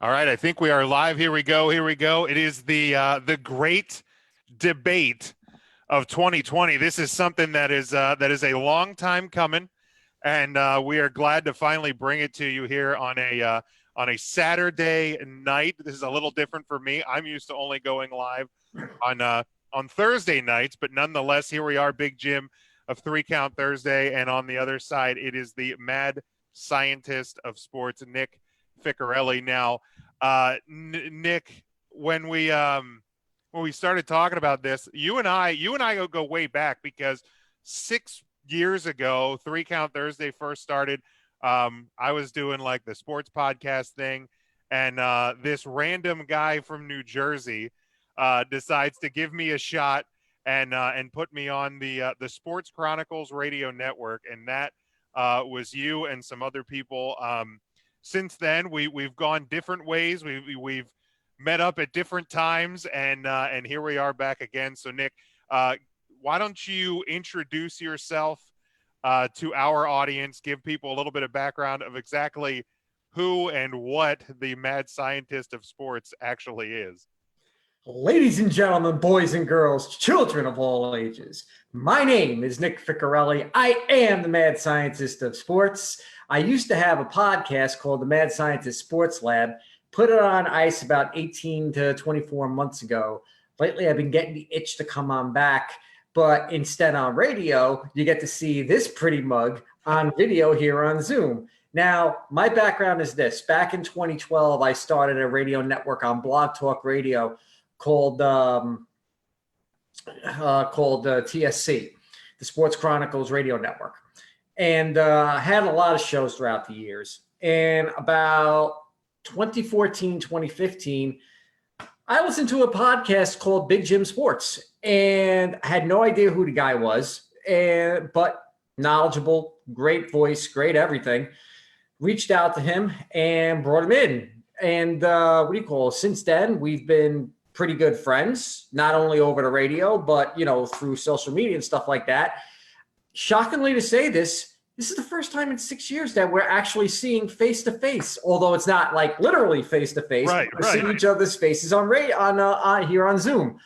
All right, I think we are live. Here we go. Here we go. It is the great debate of 2020. This is something that is a long time coming, and we are glad to finally bring it to you here on a Saturday night. This is a little different for me. I'm used to only going live on Thursday nights, but nonetheless, here we are, Big Jim of Three Count Thursday, and on the other side, it is the mad scientist of sports, Nick Ficcarelli. Now, Nick, when we started talking about this, you and I go way back because 6 years ago, Three Count Thursday first started. I was doing like the sports podcast thing, and this random guy from New Jersey decides to give me a shot and put me on the Sports Chronicles radio network, and that was you and some other people. Since then, we've gone different ways. We've met up at different times, and here we are back again. So, Nick, why don't you introduce yourself to our audience? Give people a little bit of background of exactly who and what the mad scientist of sports actually is. Ladies and gentlemen, boys and girls, children of all ages, my name is Nick Ficcarelli. I am the mad scientist of sports. I used to have a podcast called the Mad Scientist Sports Lab, put it on ice about 18 to 24 months ago. Lately, I've been getting the itch to come on back, but instead on radio, you get to see this pretty mug on video here on Zoom. Now, my background is this. Back in 2012, I started a radio network on Blog Talk Radio called TSC, the Sports Chronicles Radio Network. And I had a lot of shows throughout the years. And about 2014, 2015, I listened to a podcast called Big Jim Sports. And I had no idea who the guy was, but knowledgeable, great voice, great everything. Reached out to him and brought him in. And since then, we've been pretty good friends, not only over the radio, but, through social media and stuff like that. Shockingly to say this is the first time in 6 years that we're actually seeing face-to-face, although it's not like literally face-to-face. Right. We're seeing each other's faces on here on Zoom.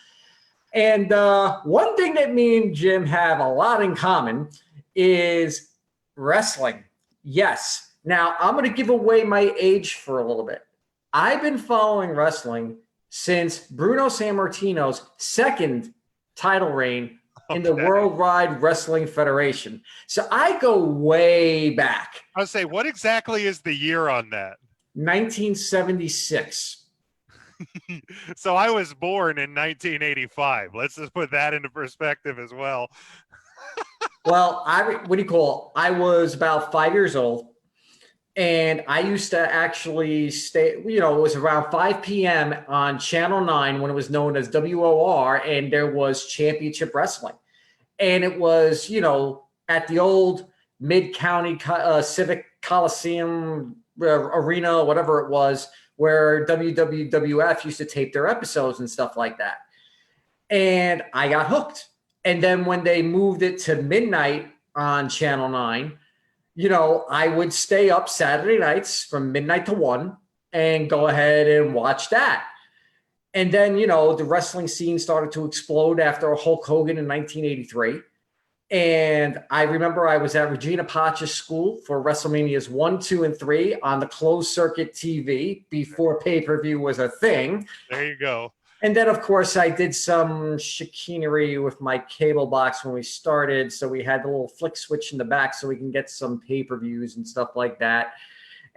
And one thing that me and Jim have a lot in common is wrestling. Yes. Now, I'm going to give away my age for a little bit. I've been following wrestling since Bruno Sammartino's second title reign in the Worldwide Wrestling Federation. So I go way back. I would say, what exactly is the year on that? 1976. So I was born in 1985. Let's just put that into perspective as well. Well, I was about 5 years old. And I used to actually stay, it was around 5 p.m. on Channel 9 when it was known as WOR, and there was Championship Wrestling. And it was, at the old Mid-County Civic Coliseum Arena, whatever it was, where WWF used to tape their episodes and stuff like that. And I got hooked. And then when they moved it to midnight on Channel 9, I would stay up Saturday nights from midnight to 1 and go ahead and watch that. And then, the wrestling scene started to explode after Hulk Hogan in 1983. And I remember I was at Regina Pace's school for WrestleManias 1, 2, and 3 on the closed circuit TV before pay-per-view was a thing. There you go. And then, of course, I did some chicanery with my cable box when we started. So we had the little flick switch in the back so we can get some pay-per-views and stuff like that.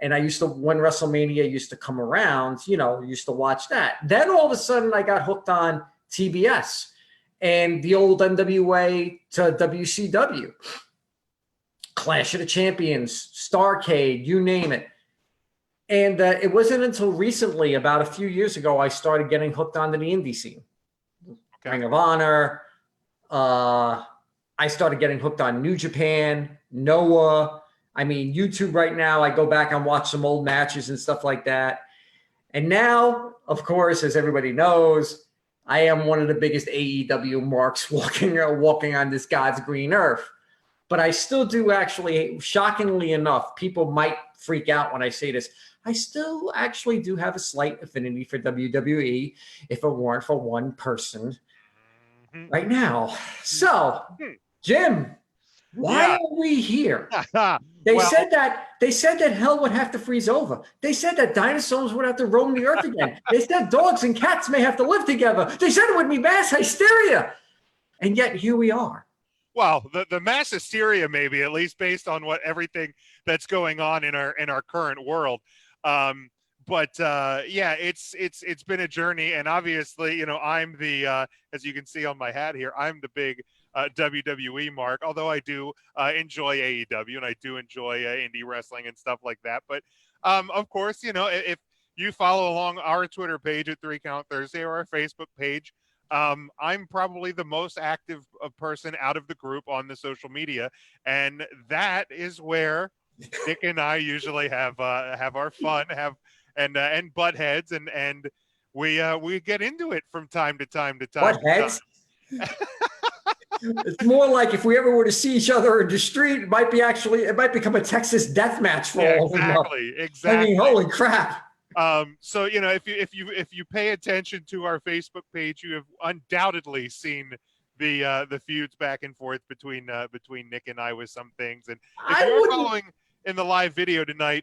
And I used to, when WrestleMania used to come around, used to watch that. Then all of a sudden I got hooked on TBS and the old NWA to WCW. Clash of the Champions, Starrcade, you name it. And it wasn't until recently, about a few years ago, I started getting hooked onto the indie scene. Okay. Ring of Honor. I started getting hooked on New Japan, Noah. I mean, YouTube right now, I go back and watch some old matches and stuff like that. And now, of course, as everybody knows, I am one of the biggest AEW marks walking on this God's green earth. but I still do actually, shockingly enough, people might freak out when I say this. I still actually do have a slight affinity for WWE if it weren't for one person Mhm. right now. So, Hmm. Jim, why Yeah. are we here? They Well, said that hell would have to freeze over. They said that dinosaurs would have to roam the earth again. They said dogs and cats may have to live together. They said it would be mass hysteria. And yet here we are. well, the mass hysteria, maybe at least based on what everything that's going on in our current world. But yeah, it's been a journey, and obviously, I'm the as you can see on my hat here, I'm the big WWE mark. Although I do enjoy AEW and I do enjoy indie wrestling and stuff like that. But of course, if you follow along our Twitter page at Three Count Thursday or our Facebook page, I'm probably the most active person out of the group on the social media, and that is where Nick and I usually have our fun, and butt heads, and we get into it from time to time to time What to time. heads? It's more like if we ever were to see each other in the street, it might become a Texas death match for Yeah, all we know. I exactly. mean, holy crap. So if you pay attention to our Facebook page, you have undoubtedly seen the feuds back and forth between Nick and I with some things. And if I you're wouldn't following in the live video tonight,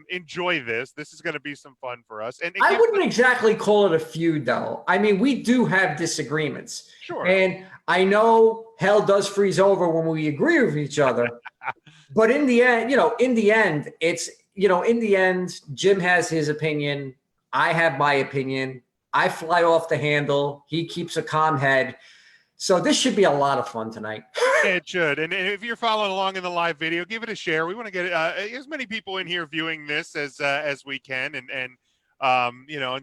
enjoy this. This is going to be some fun for us. And I wouldn't exactly call it a feud, though. I mean, we do have disagreements. Sure. And I know hell does freeze over when we agree with each other. But in the end, Jim has his opinion. I have my opinion. I fly off the handle. He keeps a calm head. So this should be a lot of fun tonight. It should. And if you're following along in the live video, give it a share. We want to get as many people in here viewing this as we can, and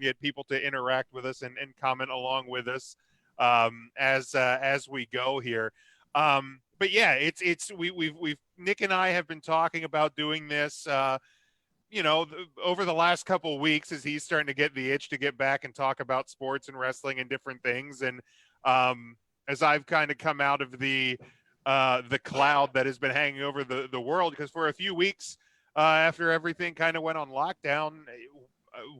get people to interact with us and comment along with us as we go here. But yeah, we've Nick and I have been talking about doing this over the last couple of weeks as he's starting to get the itch to get back and talk about sports and wrestling and different things. And as I've kind of come out of the cloud that has been hanging over the world, because for a few weeks after everything kind of went on lockdown,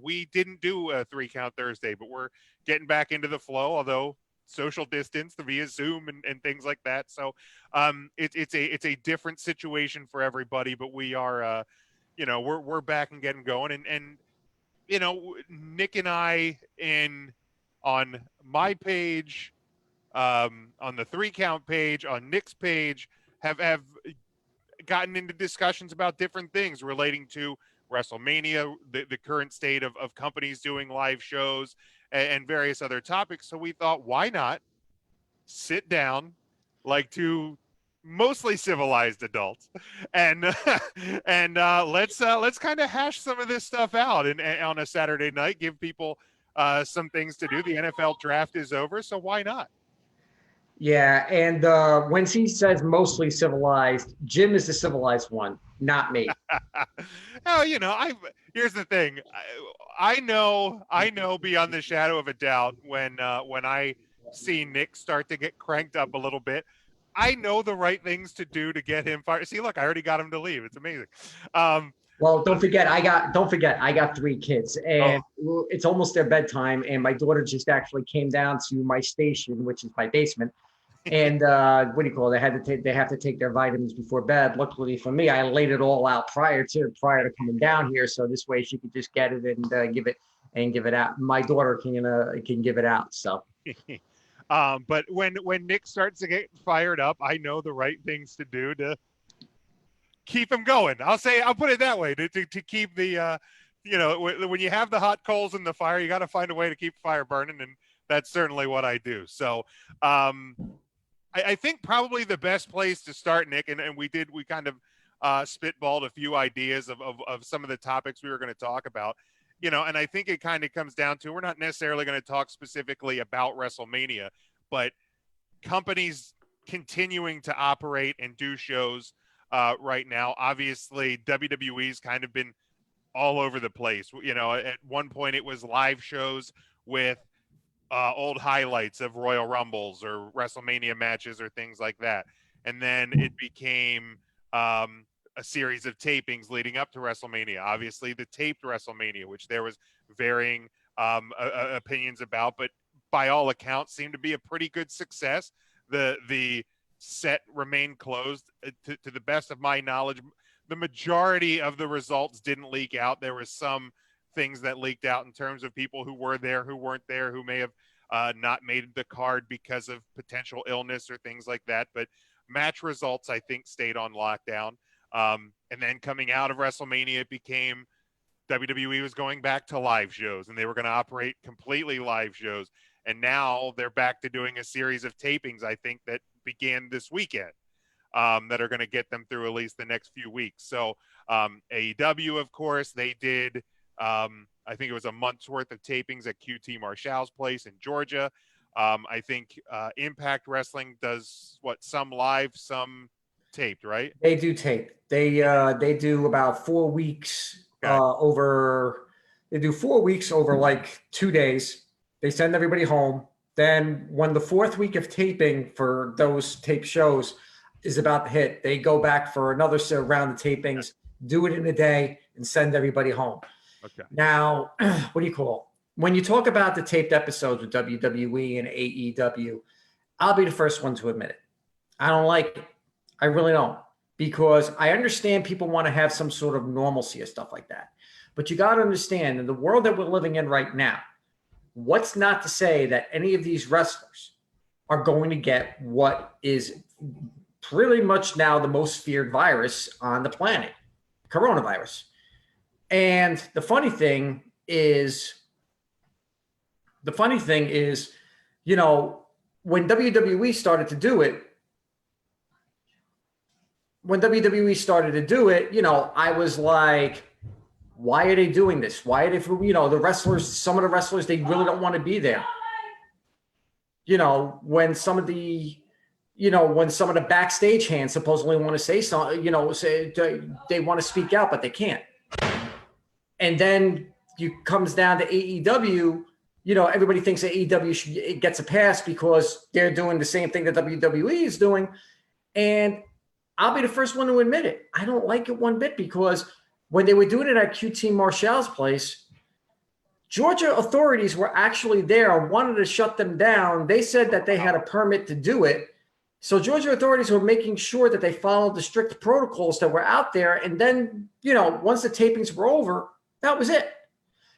we didn't do a 3 Count Thursday, but we're getting back into the flow, although social distance via Zoom and things like that. So it's a different situation for everybody, but we are we're back and getting going. And Nick and I on my page, on the 3 Count page, on Nick's page, have gotten into discussions about different things relating to WrestleMania, the current state of companies doing live shows, and various other topics. So we thought, why not sit down like two mostly civilized adults and let's kind of hash some of this stuff out and on a Saturday night, give people some things to do. The NFL draft is over, so why not? Yeah, and when he says mostly civilized, Jim is the civilized one, not me. Oh, here's the thing. I know beyond the shadow of a doubt when I see Nick start to get cranked up a little bit, I know the right things to do to get him fired. See, look, I already got him to leave. It's amazing. Well, don't forget, I got 3 kids, and it's almost their bedtime. And my daughter just actually came down to my station, which is my basement. And what do you call it? They have to take their vitamins before bed. Luckily for me, I laid it all out prior to coming down here, so this way she could just get it and give it out. My daughter can give it out. So. But when Nick starts to get fired up, I know the right things to do to keep him going. I'll put it that way, to keep the when you have the hot coals in the fire, you got to find a way to keep fire burning, and that's certainly what I do. So I think probably the best place to start, Nick, and we kind of spitballed a few ideas of some of the topics we were going to talk about, and I think it kind of comes down to, we're not necessarily going to talk specifically about WrestleMania, but companies continuing to operate and do shows right now. Obviously, WWE's kind of been all over the place. At one point it was live shows with old highlights of Royal Rumbles or WrestleMania matches or things like that. and then it became a series of tapings leading up to WrestleMania. Obviously, the taped WrestleMania, which there was varying opinions about, but by all accounts, seemed to be a pretty good success. The set remained closed. To the best of my knowledge, the majority of the results didn't leak out. There was some things that leaked out in terms of people who were there, who weren't there, who may have not made the card because of potential illness or things like that. But match results, I think, stayed on lockdown. And then coming out of WrestleMania, it became WWE was going back to live shows, and they were going to operate completely live shows. And now they're back to doing a series of tapings, I think, that began this weekend, that are going to get them through at least the next few weeks. So AEW, of course, they did, I think it was a month's worth of tapings at QT Marshall's place in Georgia. I think Impact Wrestling does some live, some taped, right? They do tape. They do about 4 weeks Okay. over. They do 4 weeks over like 2 days. They send everybody home. Then when the fourth week of taping for those tape shows is about to hit, they go back for another round of tapings, do it in a day, and send everybody home. Okay. Now, what do you call? When you talk about the taped episodes with WWE and AEW, I'll be the first one to admit it. I don't like it. I really don't, because I understand people want to have some sort of normalcy or stuff like that. But you got to understand, in the world that we're living in right now, what's not to say that any of these wrestlers are going to get what is pretty much now the most feared virus on the planet, coronavirus. And the funny thing is, you know, when WWE started to do it, you know, I was like, why are they doing this? Why are they, you know, the wrestlers, some of the wrestlers, they really don't want to be there. You know, when some of the backstage hands supposedly want to say something, you know, say they want to speak out, but they can't. And then comes down to AEW, you know, everybody thinks that AEW gets a pass because they're doing the same thing that WWE is doing. And I'll be the first one to admit it. I don't like it one bit, because when they were doing it at QT Marshall's place, Georgia authorities were actually there and wanted to shut them down. They said that they had a permit to do it. So Georgia authorities were making sure that they followed the strict protocols that were out there. And then, you know, once the tapings were over, that was it.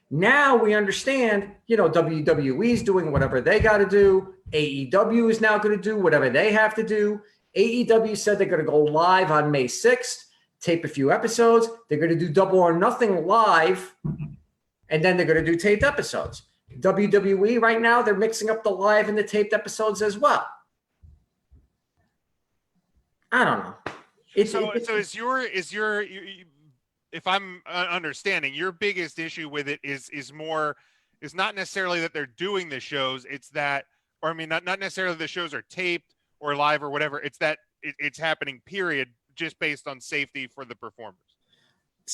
Now we understand, you know, WWE is doing whatever they got to do. AEW is now going to do whatever they have to do. AEW said they're going to go live on May 6th, tape a few episodes. They're going to do Double or Nothing live, and then they're going to do taped episodes. WWE right now, they're mixing up the live and the taped episodes as well. I don't know. So is your if I'm understanding, your biggest issue with it is not necessarily that they're doing the shows, it's that, or I mean, not necessarily the shows are taped or live or whatever, it's that it's happening, period, just based on safety for the performers.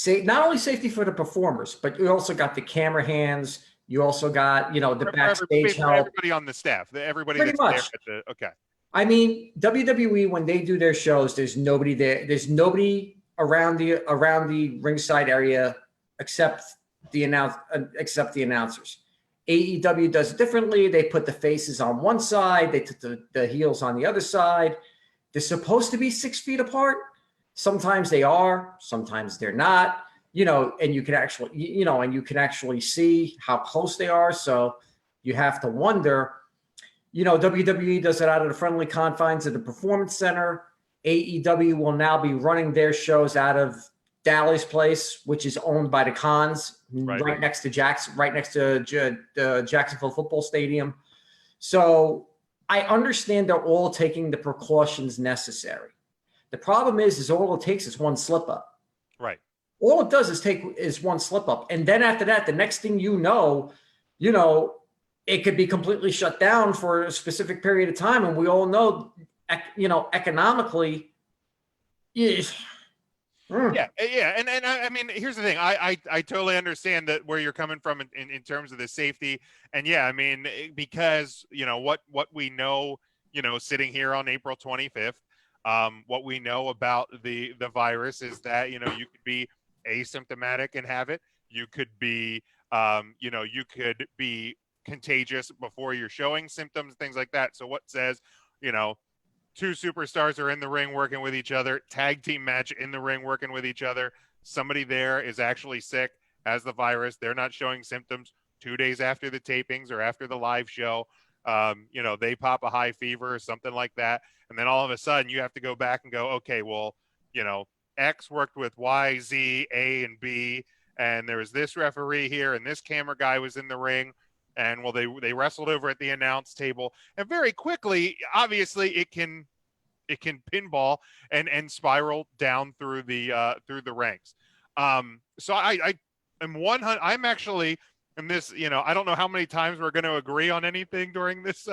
Not only safety for the performers, but you also got the camera hands. You also got, you know, the backstage help. Everybody on the staff, everybody pretty that's much there at the, okay. I mean, WWE, when they do their shows, there's nobody there. There's nobody around the ringside area except the announcers. AEW does it differently. They put the faces on one side. They put the heels on the other side. They're supposed to be 6 feet apart. Sometimes they are, sometimes they're not, you know, and you can actually see how close they are. So you have to wonder, you know, WWE does it out of the friendly confines of the Performance Center. AEW will now be running their shows out of Dallas Place, which is owned by the Cons, right next to Jacksonville Football Stadium. So I understand they're all taking the precautions necessary. The problem is all it takes is one slip up. Right. All it does is one slip up. And then after that, the next thing you know, it could be completely shut down for a specific period of time. And we all know, you know, economically, Yeah. And I mean, here's the thing. I totally understand that where you're coming from in terms of the safety. And yeah, I mean, because, you know, what we know, you know, sitting here on April 25th, What we know about the virus is that, you could be asymptomatic and have it. You could be, you could be contagious before you're showing symptoms, things like that. So what says, you know, two superstars are in the ring working with each other, tag team match in the ring working with each other. Somebody there is actually sick, has the virus. They're not showing symptoms 2 days after the tapings or after the live show. They pop a high fever or something like that. And then all of a sudden you have to go back and go, okay, well, X worked with Y, Z, A, and B, and there was this referee here, and this camera guy was in the ring, and well, they wrestled over at the announce table, and very quickly, obviously, it can pinball and spiral down through the ranks. So I am 100. I'm actually. And this, I don't know how many times we're going to agree on anything during this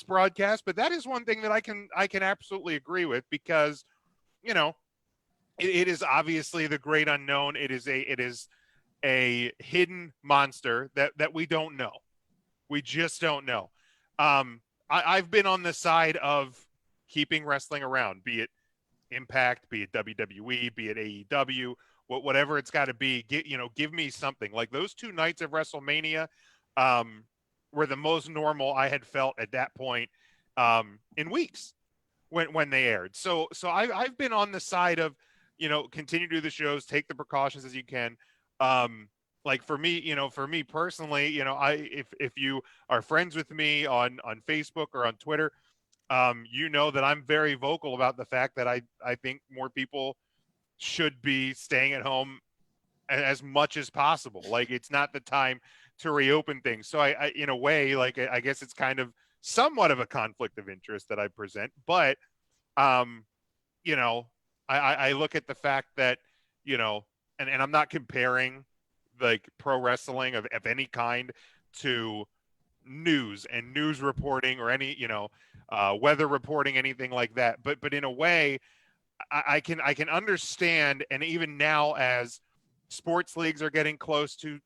broadcast, but that is one thing that I can absolutely agree with, because, it is obviously the great unknown. It is a hidden monster that we don't know. We just don't know. I've been on the side of keeping wrestling around, be it Impact, be it WWE, be it AEW, whatever it's got to be. Give me something. Like those 2 nights of WrestleMania were the most normal I had felt at that point in weeks when they aired. So I've been on the side of, continue to do the shows, take the precautions as you can. Like for me personally, if you are friends with me on Facebook or on Twitter, that I'm very vocal about the fact that I think more people should be staying at home as much as possible. Like it's not the time to reopen things. So I in a way, like, I guess it's kind of somewhat of a conflict of interest that I present, but I look at the fact that, and I'm not comparing like pro wrestling of any kind to news and news reporting or any, weather reporting, anything like that. But in a way, I can understand, and even now as sports leagues are getting close to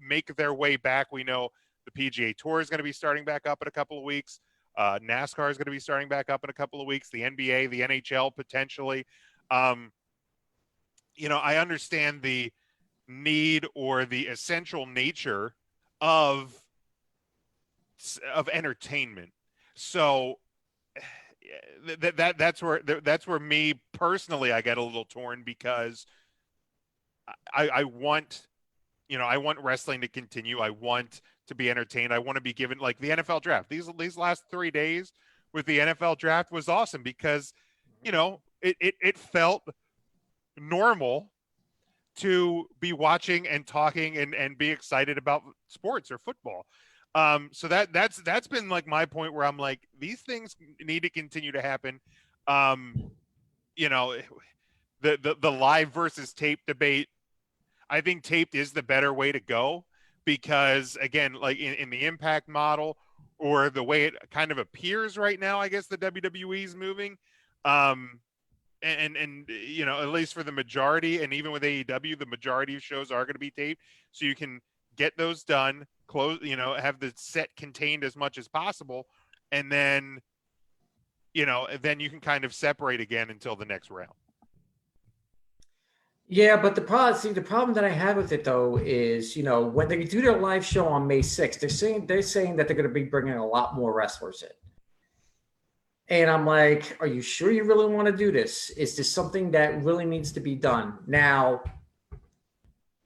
make their way back, we know the PGA Tour is going to be starting back up in a couple of weeks. NASCAR is going to be starting back up in a couple of weeks. The NBA, the NHL potentially. I understand the need or the essential nature of entertainment. So that's where me personally I get a little torn, because I want wrestling to continue. I want to be entertained. I want to be given, like, the NFL draft. These last 3 days with the NFL draft was awesome, because it felt normal to be watching and talking and be excited about sports or football. So that's been like my point, where I'm like, these things need to continue to happen. The live versus tape debate, I think taped is the better way to go, because again, like in the Impact model, or the way it kind of appears right now, I guess the WWE is moving. And at least for the majority, and even with AEW, the majority of shows are going to be taped, so you can get those done, close, have the set contained as much as possible, and then you can kind of separate again until the next round. Yeah, but the problem that I have with it though is, when they do their live show on May 6th, they're saying that they're going to be bringing a lot more wrestlers in. And I'm like, are you sure you really want to do this? Is this something that really needs to be done? Now,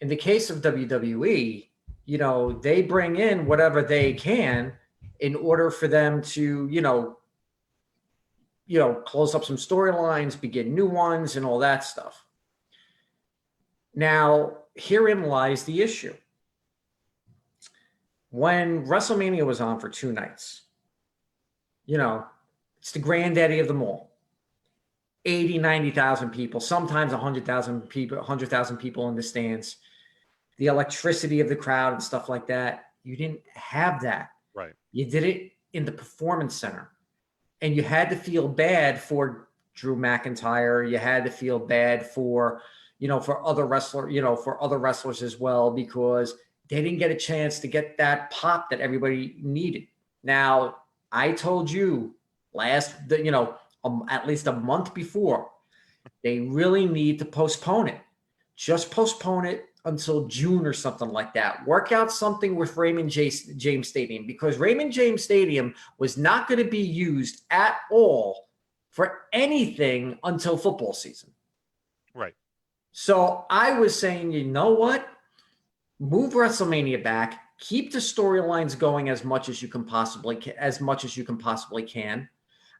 in the case of WWE, they bring in whatever they can in order for them to, close up some storylines, begin new ones, and all that stuff. Now, herein lies the issue. When WrestleMania was on for 2 nights, it's the granddaddy of them all. 80, 90,000 people, sometimes 100,000 people in the stands. The electricity of the crowd and stuff like that. You didn't have that. Right. You did it in the Performance Center. And you had to feel bad for Drew McIntyre. You had to feel bad for, for other wrestlers as well, because they didn't get a chance to get that pop that everybody needed. Now, I told you at least a month before, they really need to postpone it. Just postpone it until June or something like that. Work out something with Raymond James Stadium, because Raymond James Stadium was not going to be used at all for anything until football season. Right. So I was saying, you know what? Move WrestleMania back. Keep the storylines going as much as you can possibly can.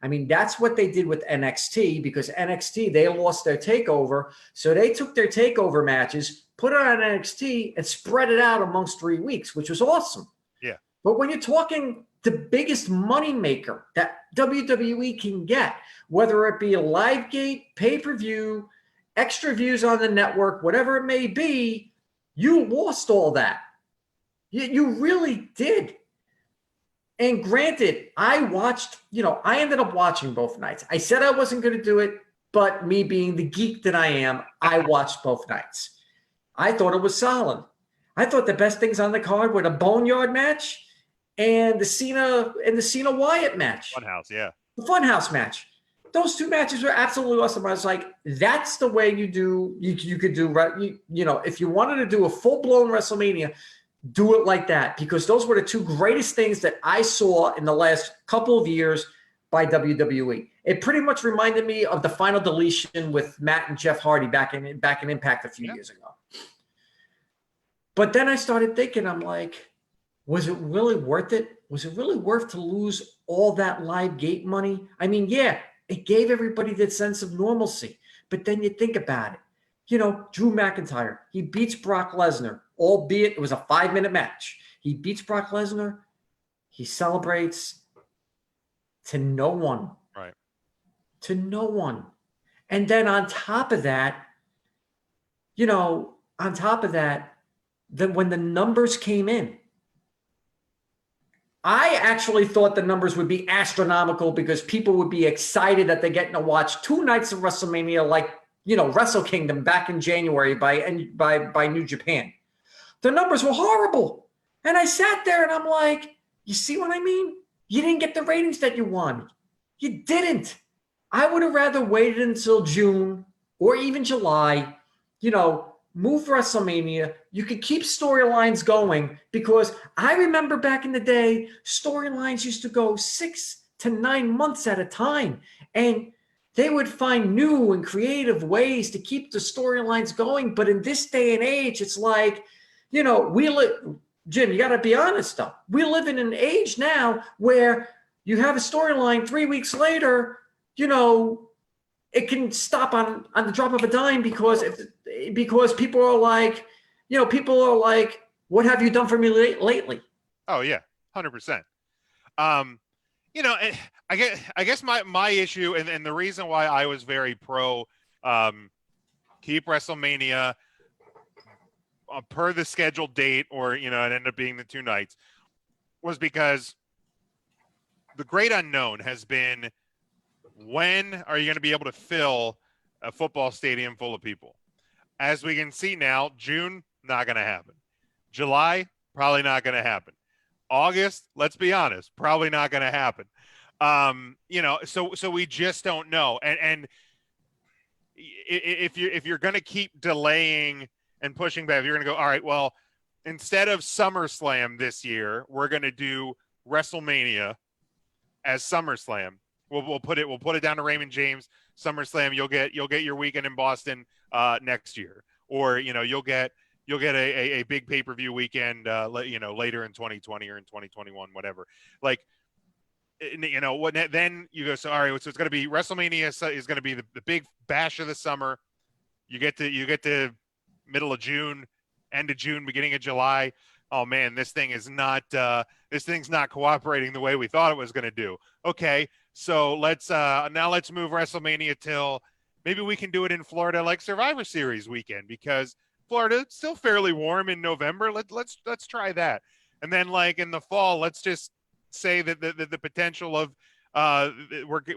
I mean, that's what they did with NXT, because NXT, they lost their takeover. So they took their takeover matches, put it on NXT, and spread it out amongst 3 weeks, which was awesome. Yeah. But when you're talking the biggest moneymaker that WWE can get, whether it be a live gate, pay-per-view, extra views on the network, whatever it may be, you lost all that. You really did. And granted, I ended up watching both nights. I said I wasn't going to do it, but me being the geek that I am, I watched both nights. I thought it was solid. I thought the best things on the card were the Boneyard match and the Cena Wyatt match. Funhouse, yeah. The Funhouse match. Those two matches were absolutely awesome. I was like, that's the way you do. You could do, if you wanted to do a full-blown WrestleMania, do it like that, because those were the two greatest things that I saw in the last couple of years by WWE. It pretty much reminded me of the Final Deletion with Matt and Jeff Hardy back in Impact a few years ago. But then I started thinking, I'm like, was it really worth it? Was it really worth to lose all that live gate money? I mean, yeah, it gave everybody that sense of normalcy. But then you think about it. Drew McIntyre, he beats Brock Lesnar, albeit it was a 5-minute match. He beats Brock Lesnar. He celebrates to no one. Right. To no one. And then on top of that, then when the numbers came in, I actually thought the numbers would be astronomical, because people would be excited that they're getting to watch 2 nights of WrestleMania, like, Wrestle Kingdom back in January by New Japan. The numbers were horrible. And I sat there and I'm like, you see what I mean? You didn't get the ratings that you wanted. You didn't. I would have rather waited until June or even July, move WrestleMania. You could keep storylines going, because I remember back in the day, storylines used to go 6 to 9 months at a time. And they would find new and creative ways to keep the storylines going. But in this day and age, it's like, Jim, you got to be honest though. We live in an age now where you have a storyline 3 weeks later, it can stop on the drop of a dime, because people are like, what have you done for me lately? Oh yeah, 100%. I guess my issue and the reason why I was very pro keep WrestleMania per the scheduled date, or it ended up being the 2 nights, was because the great unknown has been, when are you going to be able to fill a football stadium full of people? As we can see now, June, not going to happen. July, probably not going to happen. August, let's be honest, probably not going to happen. So we just don't know. And if you're going to keep delaying and pushing back, you're going to go, all right, well, instead of SummerSlam this year, we're going to do WrestleMania as SummerSlam. We'll put it down to Raymond James. SummerSlam, you'll get your weekend in Boston next year, or you'll get a big pay-per-view weekend later in 2020 or in 2021, whatever. Like, then you go, so all right, so it's going to be WrestleMania is going to be the big bash of the summer. You get to middle of June, end of June, beginning of July. Oh man, this thing's not cooperating the way we thought it was going to do. Okay, so let's move WrestleMania till maybe we can do it in Florida, like Survivor Series weekend, because Florida's still fairly warm in November. Let's try that. And then, like, in the fall, let's just say that the potential of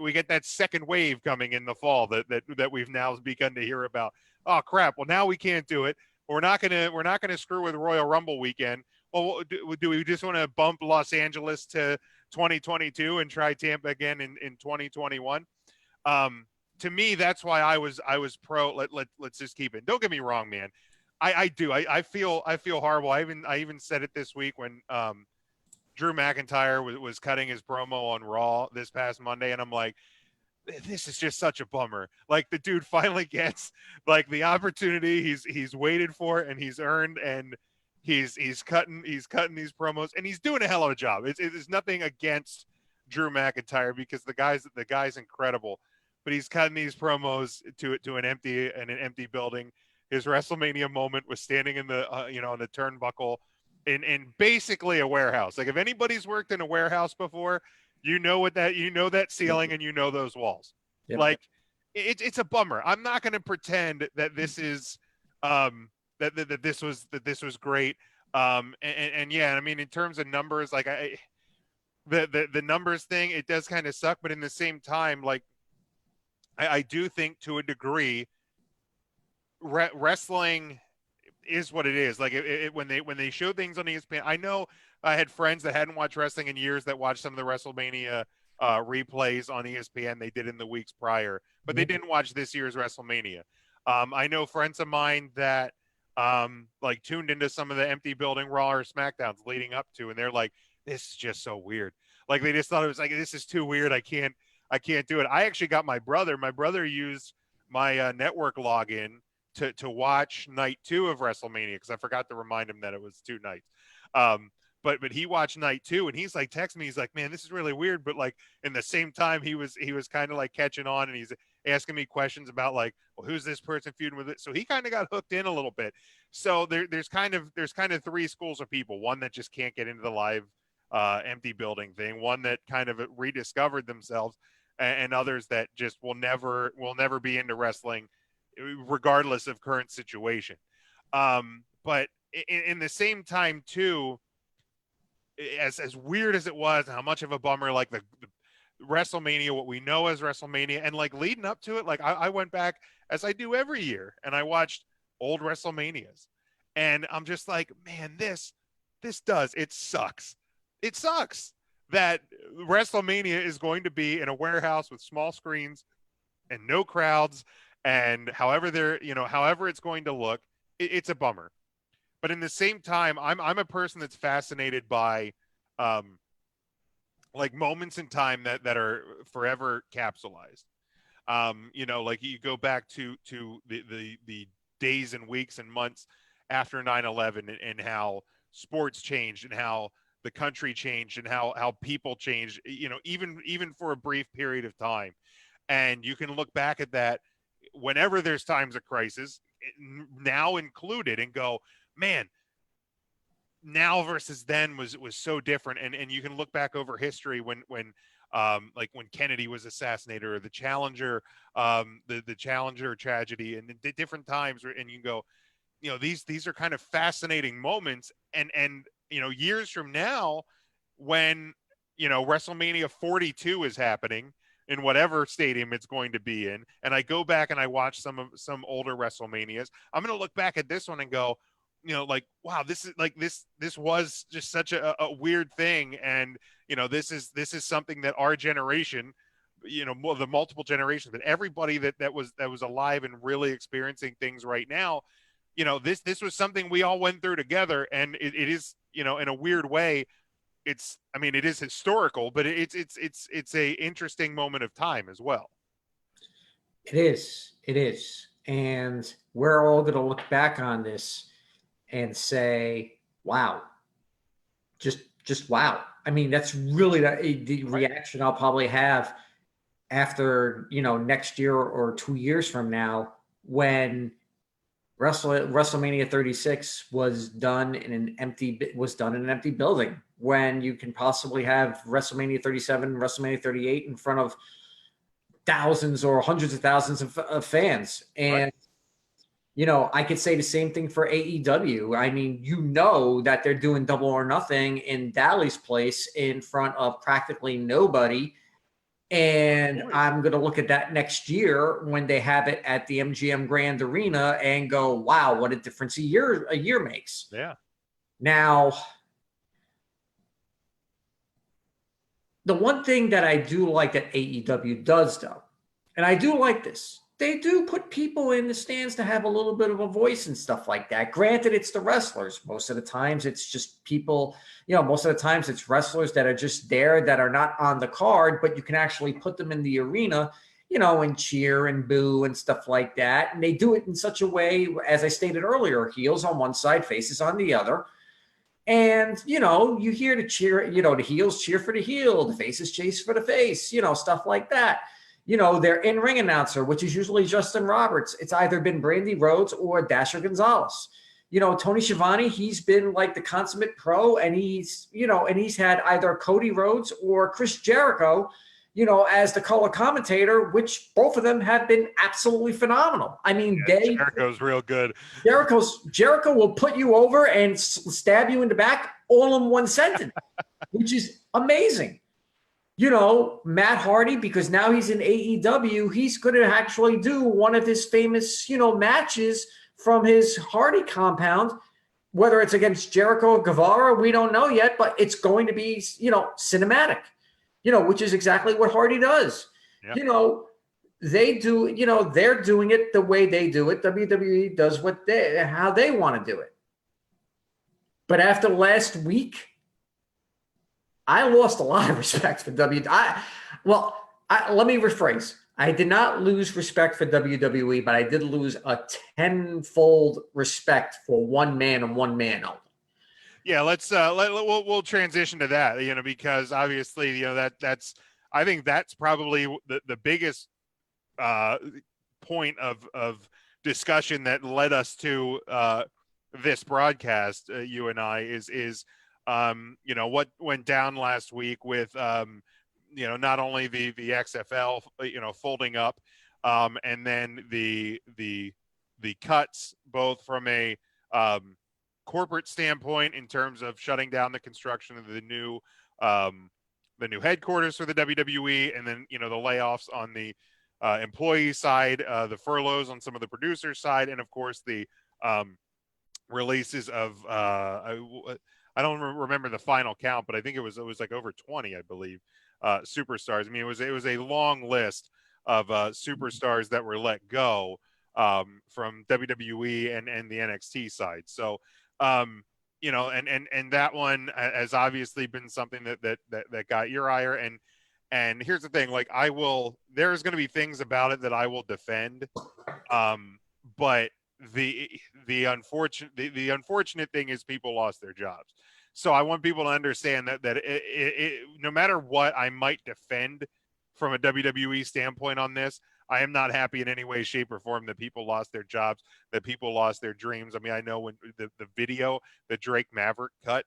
we get that second wave coming in the fall that we've now begun to hear about. Oh crap! Well, now we can't do it. We're not gonna screw with Royal Rumble weekend. Well, do we just want to bump Los Angeles to 2022 and try Tampa again in 2021? To me, that's why I was pro. Let's just keep it. Don't get me wrong, man. I feel horrible. I even said it this week when Drew McIntyre was cutting his promo on Raw this past Monday, and I'm like, this is just such a bummer. Like, the dude finally gets like the opportunity he's waited for and he's earned, and he's cutting these promos, and he's doing a hell of a job. It's nothing against Drew McIntyre, because the guy's incredible, but he's cutting these promos to an empty building. His WrestleMania moment was standing in the on the turnbuckle in basically a warehouse. Like, if anybody's worked in a warehouse before, that ceiling and those walls. Yep. Like, it's a bummer. I'm not going to pretend that this is that this was great. And yeah, I mean, in terms of numbers, like, the numbers thing, it does kind of suck, but in the same time, like, I do think to a degree, wrestling is what it is. Like, when they show things on ESPN, I know I had friends that hadn't watched wrestling in years that watched some of the WrestleMania replays on ESPN. They did in the weeks prior, but they didn't watch this year's WrestleMania. I know friends of mine that like tuned into some of the empty building Raw or SmackDowns leading up to, and they're like, this is just so weird. Like, they just thought it was like, this is too weird. I can't do it. I actually got my brother used my network login to watch night 2 of WrestleMania, because I forgot to remind him that it was 2 nights. But he watched night 2, and he's like texting me. He's like, man, this is really weird. But like, in the same time, he was kind of like catching on, and he's asking me questions about, like, well, who's this person feuding with it? So he kind of got hooked in a little bit. So there's kind of 3 schools of people. One that just can't get into the live empty building thing. One that kind of rediscovered themselves, and others that just will never be into wrestling, regardless of current situation. But in the same time too, as weird as it was, and how much of a bummer, like the WrestleMania, what we know as WrestleMania, and like leading up to it, like I went back, as I do every year, and I watched old WrestleManias, and I'm just like, man, it sucks. It sucks that WrestleMania is going to be in a warehouse with small screens and no crowds, and however it's going to look. It's a bummer. But in the same time, I'm a person that's fascinated by like moments in time that are forever capsulized. Like, you go back to the days and weeks and months after 9/11, and how sports changed, and how the country changed, and how people changed, even for a brief period of time. And you can look back at that whenever there's times of crisis, now included, and go, man, now versus then was so different. And you can look back over history when like when Kennedy was assassinated, or the Challenger, the Challenger tragedy, and the different times, and you go, these are kind of fascinating moments. And years from now, when WrestleMania 42 is happening in whatever stadium it's going to be in, and I go back and I watch some older WrestleManias, I'm going to look back at this one and go, like, wow, this was just such a weird thing. And this is something that our generation, the multiple generations, but everybody that was alive and really experiencing things right now, this was something we all went through together. And it is, in a weird way, it is historical, but it's a interesting moment of time as well. It is. And we're all going to look back on this and say, wow, just wow. I mean, that's really the reaction I'll probably have after, next year or 2 years from now, when WrestleMania 36 was done in an empty building, when you can possibly have WrestleMania 37, WrestleMania 38 in front of thousands or hundreds of thousands of fans. And I could say the same thing for AEW. I mean, that they're doing Double or Nothing in Dali's place in front of practically nobody. And I'm going to look at that next year when they have it at the MGM Grand Arena and go, wow, what a difference a year makes. Yeah. Now, the one thing that I do like that AEW does, though, and I do like this. They do put people in the stands to have a little bit of a voice and stuff like that. Granted, it's the wrestlers. Most of the times, it's just people, most of the times it's wrestlers that are just there that are not on the card, but you can actually put them in the arena, and cheer and boo and stuff like that. And they do it in such a way, as I stated earlier, heels on one side, faces on the other. And, you hear the cheer, the heels cheer for the heel, the faces chase for the face, stuff like that. Their in-ring announcer, which is usually Justin Roberts, it's either been Brandy Rhodes or Dasher Gonzalez. Tony Schiavone, he's been like the consummate pro, and he's had either Cody Rhodes or Chris Jericho, as the color commentator, which both of them have been absolutely phenomenal. I mean, Jericho's real good. Jericho will put you over and stab you in the back all in one sentence, which is amazing. Matt Hardy, because now he's in AEW, he's going to actually do one of his famous, matches from his Hardy compound, whether it's against Jericho or Guevara, we don't know yet, but it's going to be, cinematic, which is exactly what Hardy does. Yeah. They do, they're doing it the way they do it. WWE does how they want to do it. But after last week, I lost a lot of respect for let me rephrase. I did not lose respect for WWE, but I did lose a tenfold respect for one man and one man only. Yeah, we'll transition to that, because obviously, that's I think that's probably the biggest point of discussion that led us to this broadcast, you and I, is what went down last week with not only the XFL folding up, and then the cuts, both from a corporate standpoint in terms of shutting down the construction of the new headquarters for the WWE, and then the layoffs on the employee side, the furloughs on some of the producers side, and of course the releases of I don't remember the final count, but I think it was like over 20, I believe, superstars. I mean, it was a long list of superstars that were let go from WWE and the NXT side. So, and that one has obviously been something that got your ire. And here's the thing, like, there's going to be things about it that I will defend. But the unfortunate thing is people lost their jobs. So I want people to understand that it, no matter what I might defend from a WWE standpoint on this, I am not happy in any way, shape, or form that people lost their jobs, that people lost their dreams. I mean, I know when the video that Drake Maverick cut,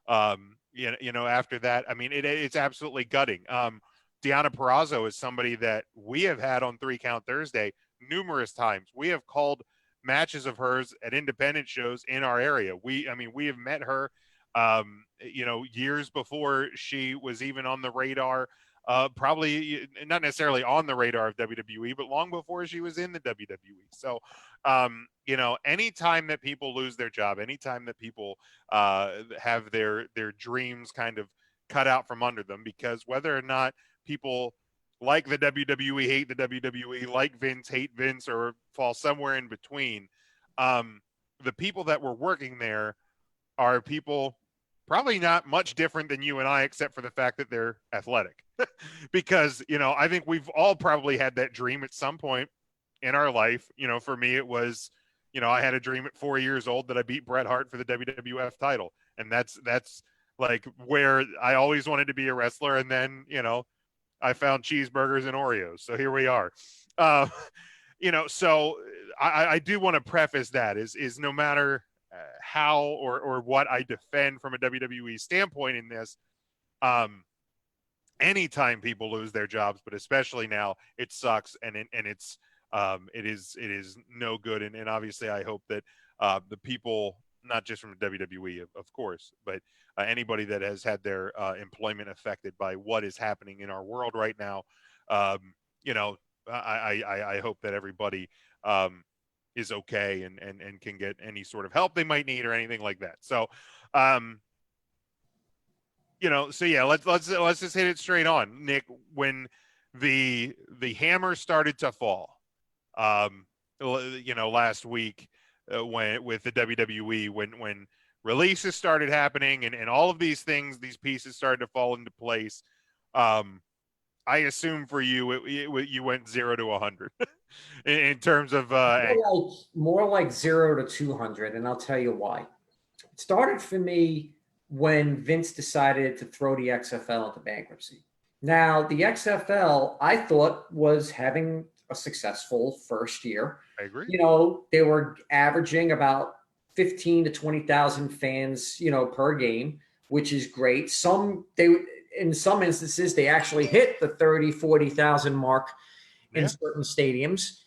after that, I mean, it's absolutely gutting. Deonna Purrazzo is somebody that we have had on 3 Count Thursday numerous times. We have called matches of hers at independent shows in our area. We have met her, years before she was even on the radar, probably not necessarily on the radar of WWE, but long before she was in the WWE. So, anytime that people lose their job, anytime that people have their dreams kind of cut out from under them, because whether or not people like the WWE, hate the WWE, like Vince, hate Vince, or fall somewhere in between, the people that were working there are people probably not much different than you and I, except for the fact that they're athletic. Because, I think we've all probably had that dream at some point in our life. For me, it was, I had a dream at 4 years old that I beat Bret Hart for the WWF title. And that's like where I always wanted to be a wrestler. And then, I found cheeseburgers and Oreos. So here we are. So I do want to preface that is no matter how or what I defend from a WWE standpoint in this, anytime people lose their jobs, but especially now, it sucks, and it's it is no good. And obviously I hope that the people, not just from WWE, of course, but anybody that has had their employment affected by what is happening in our world right now, I hope that everybody is okay and can get any sort of help they might need or anything like that. So, so yeah, let's just hit it straight on, Nick. When the hammer started to fall. Last week when with the WWE when releases started happening and all of these things, these pieces started to fall into place. I assume for you, you went 0 to 100 in terms of more like 0 to 200, and I'll tell you why. It started for me when Vince decided to throw the XFL into bankruptcy. Now, the XFL, I thought, was having a successful first year. I agree. They were averaging about 15 to 20,000 fans, per game, which is great. In some instances, they actually hit the 30, 40,000 mark in certain stadiums.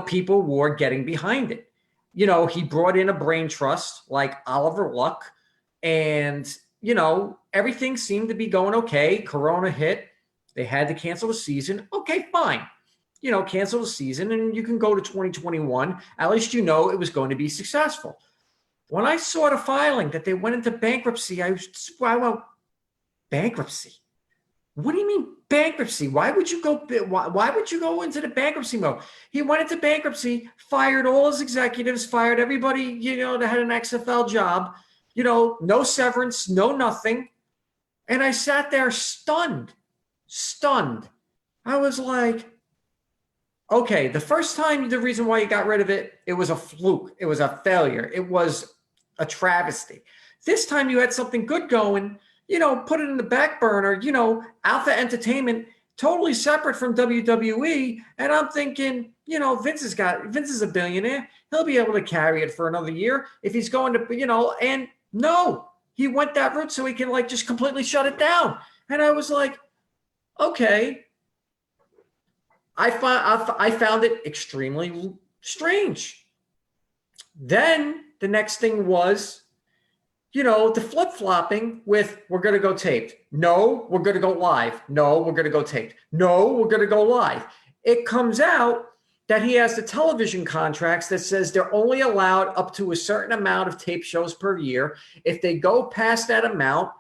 People were getting behind it. He brought in a brain trust like Oliver Luck, and, everything seemed to be going okay. Corona hit. They had to cancel the season. Okay, fine. Cancel the season and you can go to 2021. At least it was going to be successful. When I saw the filing that they went into bankruptcy, I went, bankruptcy? What do you mean bankruptcy? Why would you go into the bankruptcy mode? He went into bankruptcy, fired all his executives, fired everybody, that had an XFL job, no severance, no nothing. And I sat there stunned. I was like, okay, the first time, the reason why you got rid of it, it was a fluke. It was a failure. It was a travesty. This time you had something good going, put it in the back burner, Alpha Entertainment, totally separate from WWE. And I'm thinking, Vince is a billionaire. He'll be able to carry it for another year if he's going to, and no, he went that route so he can just completely shut it down. And I was like, okay. I found it extremely strange. Then the next thing was, the flip-flopping with, we're going to go taped. No, we're going to go live. No, we're going to go taped. No, we're going to go live. It comes out that he has the television contracts that says they're only allowed up to a certain amount of tape shows per year. If they go past that amount,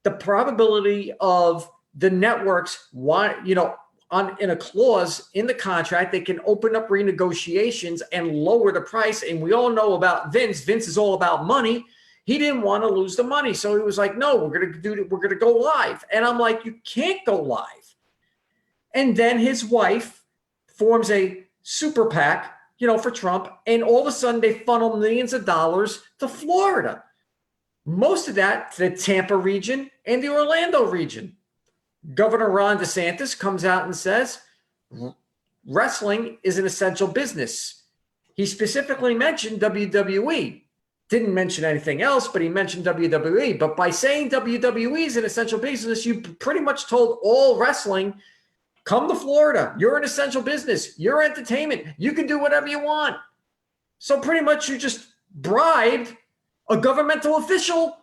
the probability of the networks in a clause in the contract, they can open up renegotiations and lower the price. And we all know about Vince. Vince is all about money. He didn't want to lose the money. So he was like, no, we're going to go live. And I'm like, you can't go live. And then his wife forms a super PAC, for Trump. And all of a sudden they funnel millions of dollars to Florida. Most of that to the Tampa region and the Orlando region. Governor Ron DeSantis comes out and says, wrestling is an essential business. He specifically mentioned WWE. Didn't mention anything else, but he mentioned WWE. But by saying WWE is an essential business, you pretty much told all wrestling, come to Florida. You're an essential business. You're entertainment. You can do whatever you want. So pretty much you just bribed a governmental official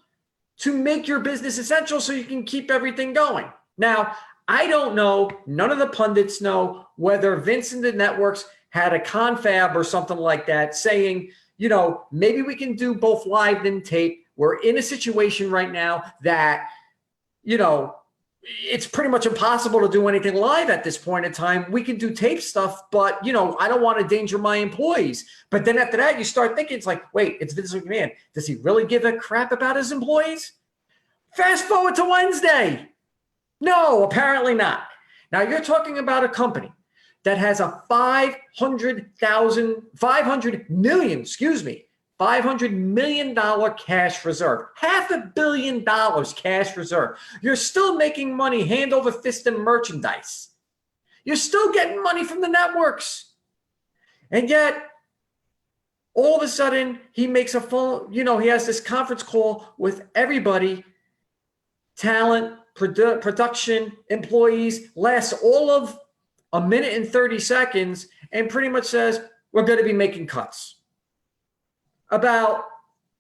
to make your business essential so you can keep everything going. Now, I don't know, none of the pundits know whether Vince and the networks had a confab or something like that saying, maybe we can do both live and tape. We're in a situation right now that, it's pretty much impossible to do anything live at this point in time. We can do tape stuff, but, I don't want to endanger my employees. But then after that, you start thinking, it's like, wait, it's Vince McMahon. Does he really give a crap about his employees? Fast forward to Wednesday. No, apparently not. Now you're talking about a company that has a $500 million cash reserve, $500 million cash reserve. You're still making money hand over fist in merchandise. You're still getting money from the networks. And yet, all of a sudden, he makes a phone, he has this conference call with everybody, talent, production, employees, lasts all of a minute and 30 seconds, and pretty much says, we're going to be making cuts. About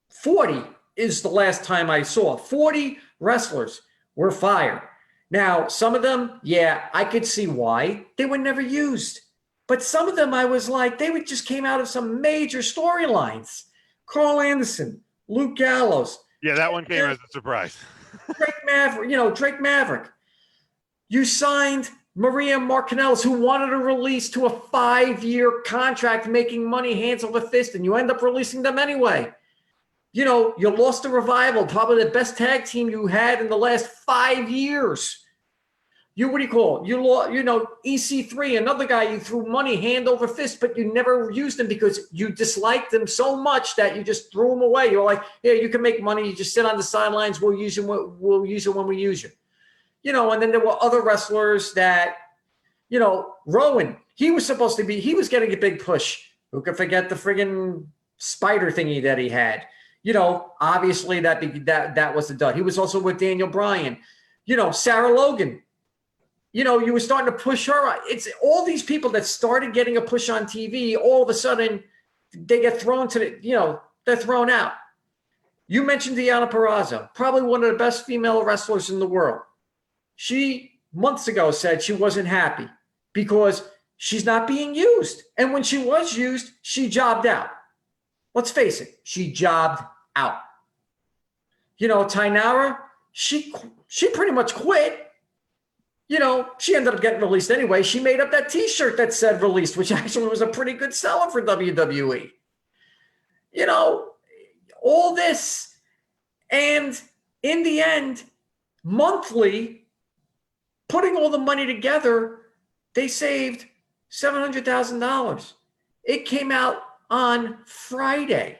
40 is the last time I saw. 40 wrestlers were fired. Now, some of them, I could see why. They were never used. But some of them, I was like, they just came out of some major storylines. Carl Anderson, Luke Gallows. Yeah, that one came as a surprise. Drake Maverick. You signed Maria Martinez, who wanted to release to a 5-year contract, making money hands over fist, and you end up releasing them anyway. You know, you lost the Revival, probably the best tag team you had in the last 5 years. What do you call it? You lost, EC3, another guy you threw money hand over fist, but you never used him because you disliked him so much that you just threw him away. You're like, yeah, you can make money. You just sit on the sidelines. We'll use him. We'll use it when we use you. And then there were other wrestlers that, Rowan, he was getting a big push. Who could forget the friggin' spider thingy that he had? Obviously that was the dud. He was also with Daniel Bryan. Sarah Logan. You were starting to push her. It's all these people that started getting a push on TV. All of a sudden, they get thrown they're thrown out. You mentioned Deonna Purrazzo, probably one of the best female wrestlers in the world. She months ago said she wasn't happy because she's not being used. And when she was used, she jobbed out. Let's face it, she jobbed out. Tainara, she pretty much quit. She ended up getting released anyway. She made up that T-shirt that said released, which actually was a pretty good seller for WWE. All this. And in the end, monthly, putting all the money together, they saved $700,000. It came out on Friday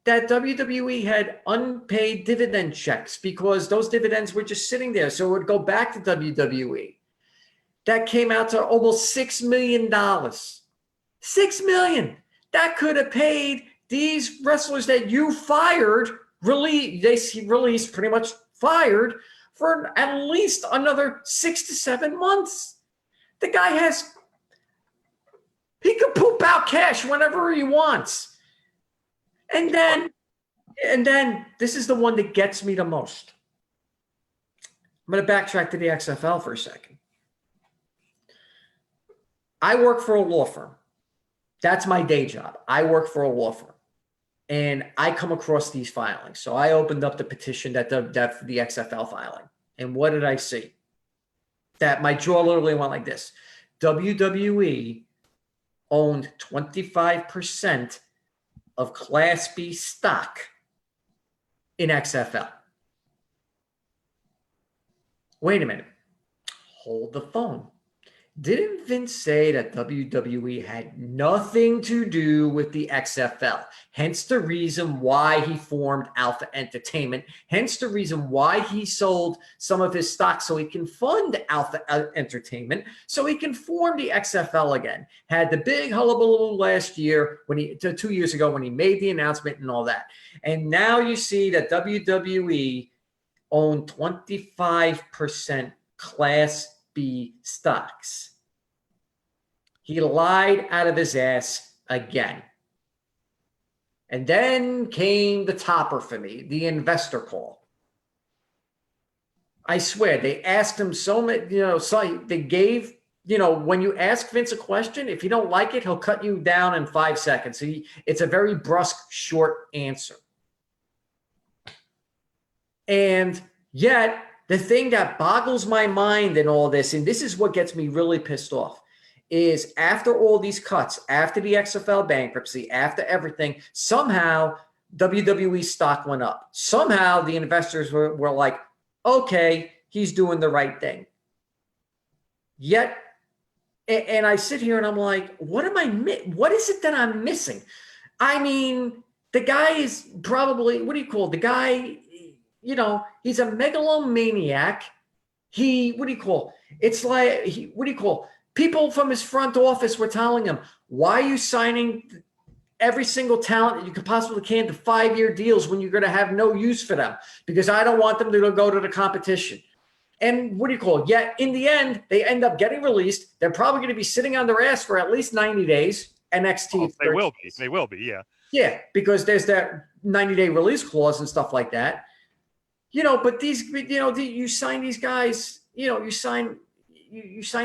that WWE had unpaid dividend checks because those dividends were just sitting there. So it would go back to WWE. That came out to almost $6 million. $6 million. That could have paid these wrestlers that you fired, released, pretty much fired, for at least another 6 to 7 months. The guy he could poop out cash whenever he wants. And then this is the one that gets me the most. I'm going to backtrack to the XFL for a second. I work for a law firm. That's my day job. I work for a law firm. And I come across these filings. So I opened up the petition that the XFL filing. And what did I see? That my jaw literally went like this. WWE owned 25% of Class B stock in XFL. Wait a minute. Hold the phone. Didn't Vince say that WWE had nothing to do with the XFL? Hence the reason why he formed Alpha Entertainment. Hence the reason why he sold some of his stock so he can fund Alpha Entertainment, so he can form the XFL again. Had the big hullabaloo last year, 2 years ago when he made the announcement and all that. And now you see that WWE owned 25% Class B stocks. He lied out of his ass again. And then came the topper for me, the investor call. I swear, they asked him so many, they gave, when you ask Vince a question, if you don't like it, he'll cut you down in 5 seconds. It's a very brusque, short answer. And yet, the thing that boggles my mind in all this, and this is what gets me really pissed off, is after all these cuts, after the XFL bankruptcy, after everything, somehow WWE stock went up. Somehow the investors were like, okay, he's doing the right thing. Yet, and I sit here and I'm like, what is it that I'm missing? I mean, the guy is probably, the guy, he's a megalomaniac. It's like, people from his front office were telling him, why are you signing every single talent that you could possibly can to 5-year deals when you're going to have no use for them? Because I don't want them to go to the competition. And yet in the end, they end up getting released. They're probably going to be sitting on their ass for at least 90 days. NXT. They will be. They will be, yeah. Yeah, because there's that 90-day release clause and stuff like that. But you sign these guys, you sign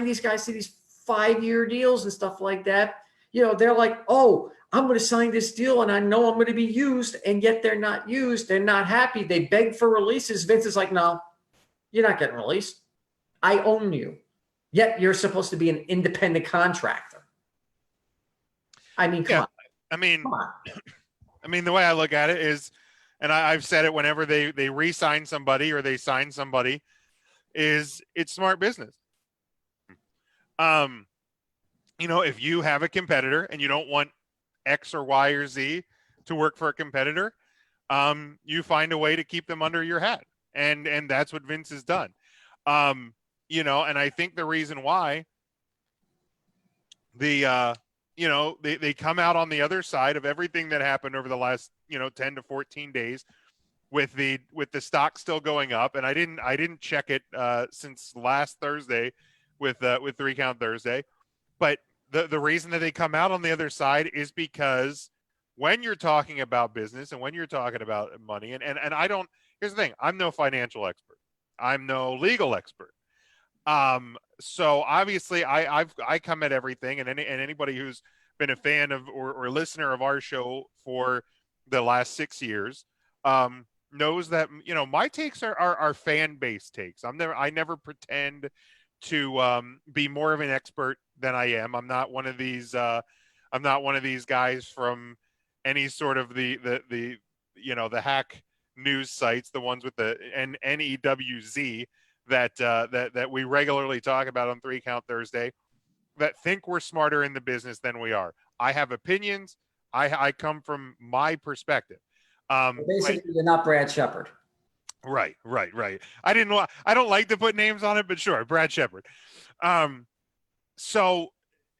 these guys to these 5-year deals and stuff like that. They're like, oh, I'm going to sign this deal and I know I'm going to be used. And yet they're not used. They're not happy. They beg for releases. Vince is like, no, you're not getting released. I own you. Yet you're supposed to be an independent contractor. I mean, come Yeah. on. I mean, Come on. I mean, the way I look at it is, and I've said it whenever they re-sign somebody or they sign somebody, is it's smart business. Um, if you have a competitor and you don't want X or Y or Z to work for a competitor, you find a way to keep them under your hat, and that's what Vince has done. And I think the reason why they come out on the other side of everything that happened over the last 10 to 14 days with the stock still going up, and I didn't check it since last Thursday with 3 Count Thursday, but the reason that they come out on the other side is because when you're talking about business and when you're talking about money, and I don't, here's the thing, I'm no financial expert, I'm no legal expert. So obviously I come at everything, and anybody who's been a fan of or listener of our show for the last 6 years knows that my takes are fan based takes. I never pretend to be more of an expert than I am. I'm not one of these guys from any sort of the hack news sites, the ones with the NEWZ that we regularly talk about on 3 Count Thursday, that think we're smarter in the business than we are. I have opinions. I come from my perspective. Basically, you're not Brad Shepard. Right. I don't like to put names on it, but sure, Brad Shepard. So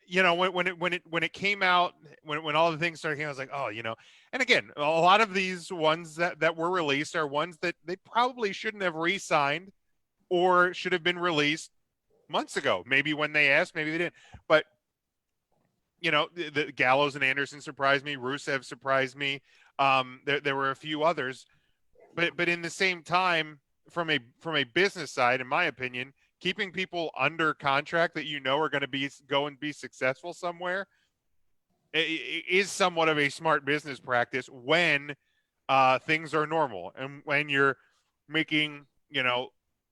when it came out, when all the things started coming, I was like, oh, and again, a lot of these ones that were released are ones that they probably shouldn't have re-signed or should have been released months ago. Maybe when they asked, maybe they didn't. But the Gallows and Anderson surprised me. Rusev surprised me. There were a few others, but in the same time, from a business side, in my opinion, keeping people under contract that are going to go and be successful somewhere is somewhat of a smart business practice when things are normal and when you're making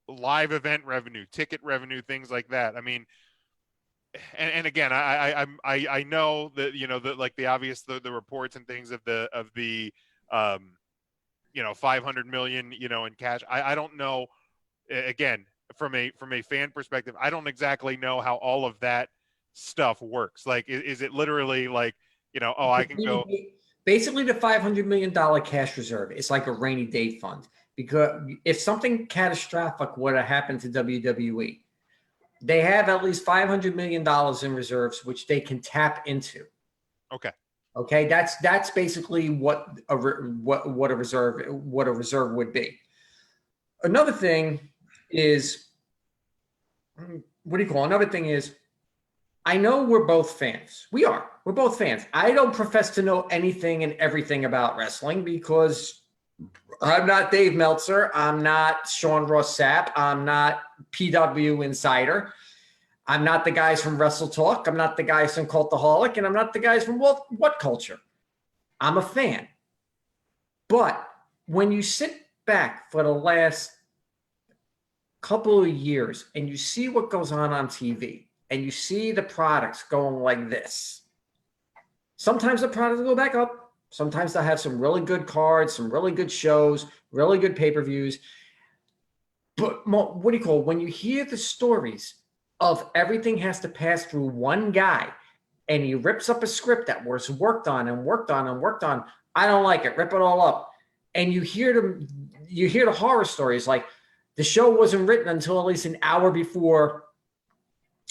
live event revenue, ticket revenue, things like that. I mean, and again, I know that the obvious the reports and things of the 500 million in cash. I don't know. Again, from a fan perspective, I don't exactly know how all of that stuff works. Like, is it literally like I can go? Basically, the $500 million cash reserve is like a rainy day fund, because if something catastrophic would have happened to WWE, they have at least $500 million in reserves, which they can tap into. Okay. That's basically what a reserve would be. Another thing is, another thing is, I know we're both fans. We're both fans. I don't profess to know anything and everything about wrestling because I'm not Dave Meltzer. I'm not Sean Ross Sapp. I'm not PW Insider. I'm not the guys from Wrestle Talk. I'm not the guys from Cultaholic. And I'm not the guys from What Culture. I'm a fan. But when you sit back for the last couple of years and you see what goes on TV, and you see the products going like this, sometimes the products will go back up. Sometimes they'll have some really good cards, some really good shows, really good pay-per-views. But when you hear the stories of everything has to pass through one guy and he rips up a script that was worked on, I don't like it. Rip it all up. And you hear the horror stories, like the show wasn't written until at least an hour before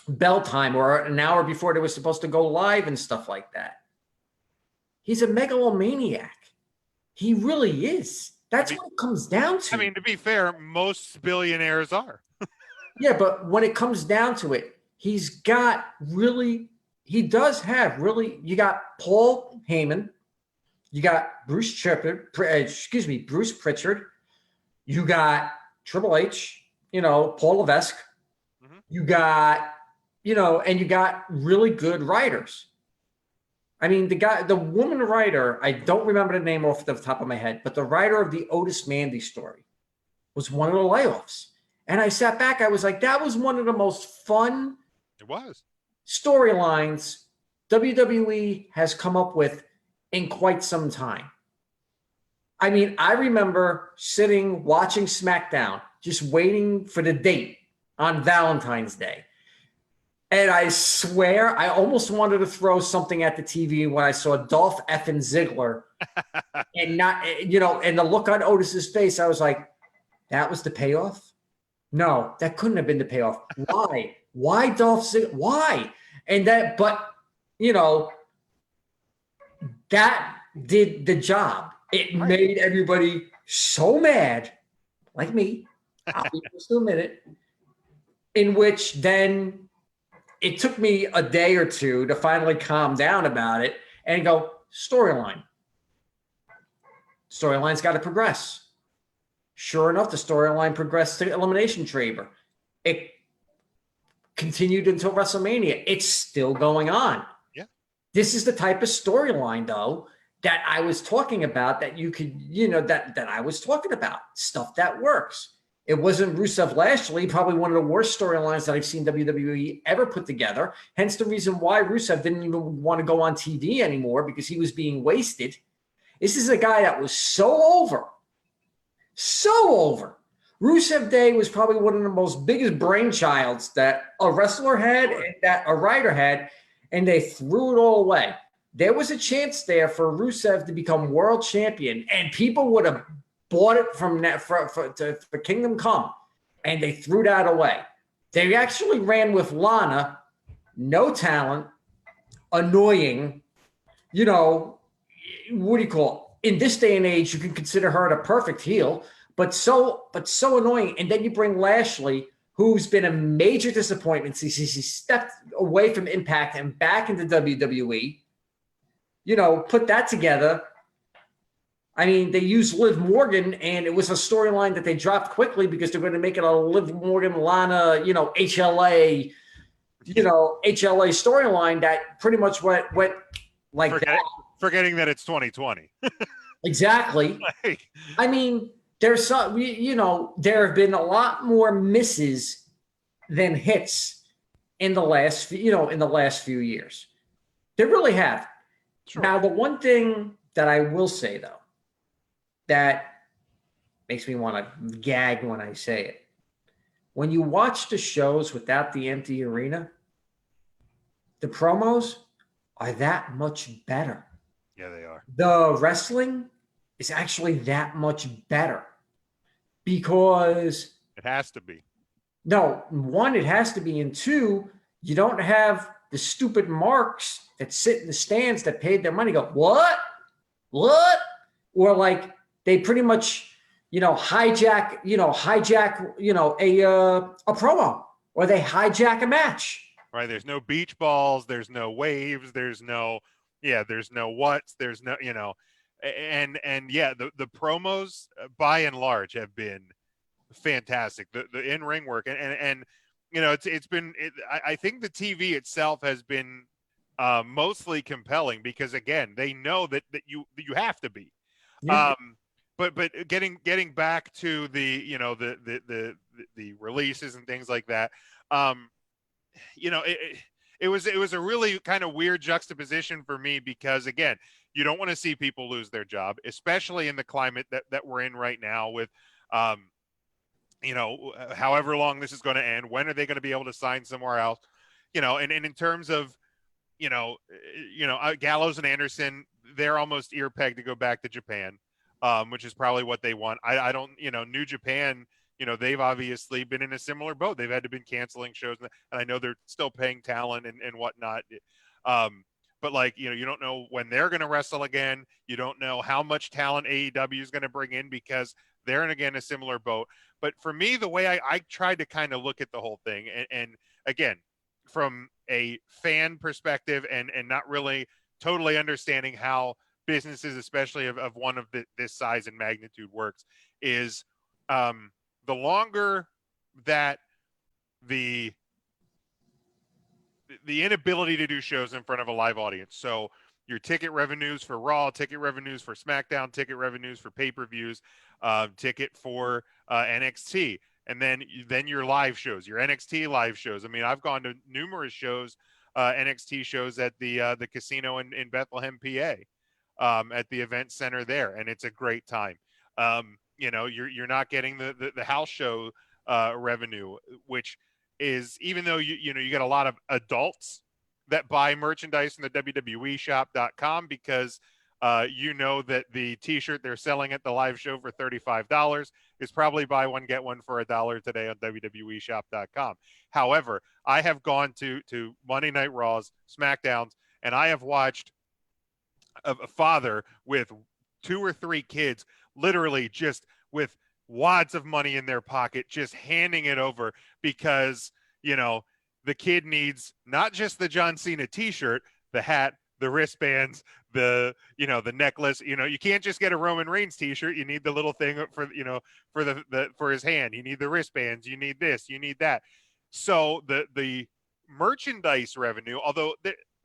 bell time or an hour before they were supposed to go live and stuff like that. He's a megalomaniac. He really is. That's what it comes down to. I mean, to be fair, most billionaires are. Yeah, but when it comes down to it, he does have you got Paul Heyman, you got Bruce Pritchard, you got Triple H, Paul Levesque, you got, and you got really good writers. I mean, the woman writer, I don't remember the name off the top of my head, but the writer of the Otis Mandy story was one of the layoffs. And I sat back, I was like, that was one of the most fun It was. storylines WWE has come up with in quite some time. I mean, I remember sitting watching SmackDown, just waiting for the date on Valentine's Day. And I swear, I almost wanted to throw something at the TV when I saw Dolph effing Ziggler, and not, and the look on Otis's face. I was like, that was the payoff? No, that couldn't have been the payoff. Why? Why Dolph Ziggler? Why? And that, but that did the job. It made everybody so mad, like me. I'll be able to admit it. In which then it took me a day or two to finally calm down about it and go, storyline. Storyline's got to progress. Sure enough, the storyline progressed to Elimination Chamber. It continued until WrestleMania. It's still going on. Yeah. This is the type of storyline, though, that I was talking about, that you could, that I was talking about. Stuff that works. It wasn't Rusev Lashley, probably one of the worst storylines that I've seen WWE ever put together. Hence the reason why Rusev didn't even want to go on TV anymore, because he was being wasted. This is a guy that was so over. So over. Rusev Day was probably one of the most biggest brainchilds that a wrestler had and that a writer had, and they threw it all away. There was a chance there for Rusev to become world champion, and people would have bought it from that for Kingdom Come, and they threw that away. They actually ran with Lana, no talent, annoying, what do you call it? In this day and age, you can consider her the perfect heel, but so annoying. And then you bring Lashley, who's been a major disappointment since he stepped away from Impact and back into WWE. Put that together. I mean, they used Liv Morgan, and it was a storyline that they dropped quickly because they're going to make it a Liv Morgan, Lana, HLA, HLA storyline that pretty much went like that. Forgetting that it's 2020. Exactly. I mean, there's some, there have been a lot more misses than hits in the last few years. They really have. Sure. Now, the one thing that I will say, though, that makes me want to gag when I say it. When you watch the shows without the empty arena, the promos are that much better. Yeah, they are. The wrestling is actually that much better because it has to be. No, one, it has to be, and two, you don't have the stupid marks that sit in the stands that paid their money go, what? Or like they pretty much, hijack a promo, or they hijack a match. Right. There's no beach balls. There's no waves. There's no whats. There's no, and the promos by and large have been fantastic. The in-ring work and it's been, I think the TV itself has been mostly compelling because again, they know that you have to be. Yeah. But getting back to the the releases and things like that, it was a really kind of weird juxtaposition for me because again, you don't want to see people lose their job, especially in the climate that we're in right now with however long this is going to end. When are they going to be able to sign somewhere else? And in terms of Gallows and Anderson, they're almost ear pegged to go back to Japan. Which is probably what they want. I don't, New Japan, they've obviously been in a similar boat. They've had to been canceling shows, and I know they're still paying talent and whatnot. But like, you don't know when they're going to wrestle again. You don't know how much talent AEW is going to bring in because they're in, again, a similar boat. But for me, the way I tried to kind of look at the whole thing, and again, from a fan perspective and not really totally understanding how businesses, especially of one of this size and magnitude, works, is the longer that the inability to do shows in front of a live audience. So your ticket revenues for Raw, ticket revenues for SmackDown, ticket revenues for pay-per-views, ticket for NXT. and then your live shows, your NXT live shows. I mean, I've gone to numerous shows, NXT shows at the casino in Bethlehem, PA, at the event center there, and it's a great time. You're not getting the house show revenue, which is, even though you get a lot of adults that buy merchandise in the WWE shop.com, because that the t-shirt they're selling at the live show for $35 is probably buy one get one for $1 today on WWE shop.com. However, I have gone to Monday Night Raws, SmackDowns, and I have watched a father with 2 or 3 kids literally just with wads of money in their pocket, just handing it over because, the kid needs not just the John Cena t-shirt, the hat, the wristbands, the necklace. You can't just get a Roman Reigns t-shirt. You need the little thing for his hand. You need the wristbands. You need this, you need that. So the merchandise revenue, although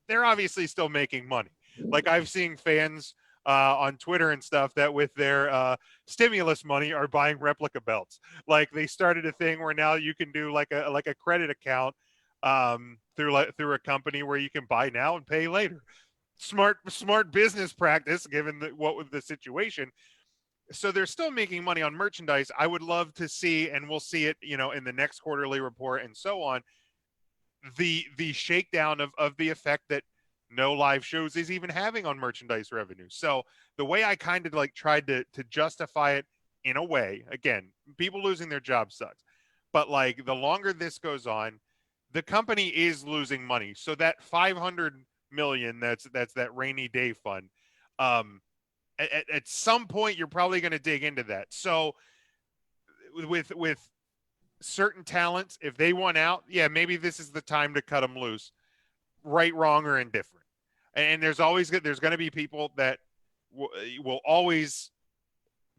they're obviously still making money. Like, I've seen fans on Twitter and stuff that with their stimulus money are buying replica belts. Like, they started a thing where now you can do like a credit account through a company where you can buy now and pay later. Smart business practice given what was the situation. So they're still making money on merchandise. I would love to see, and we'll see it, in the next quarterly report and so on, the shakedown of the effect that no live shows is even having on merchandise revenue. So the way I kind of tried to justify it in a way, again, people losing their job sucks, but the longer this goes on, the company is losing money. So that $500 million, that's that rainy day fund, at some point you're probably going to dig into that. So with certain talents, if they want out, yeah, maybe this is the time to cut them loose, right, wrong, or indifferent. And there's going to be people that will always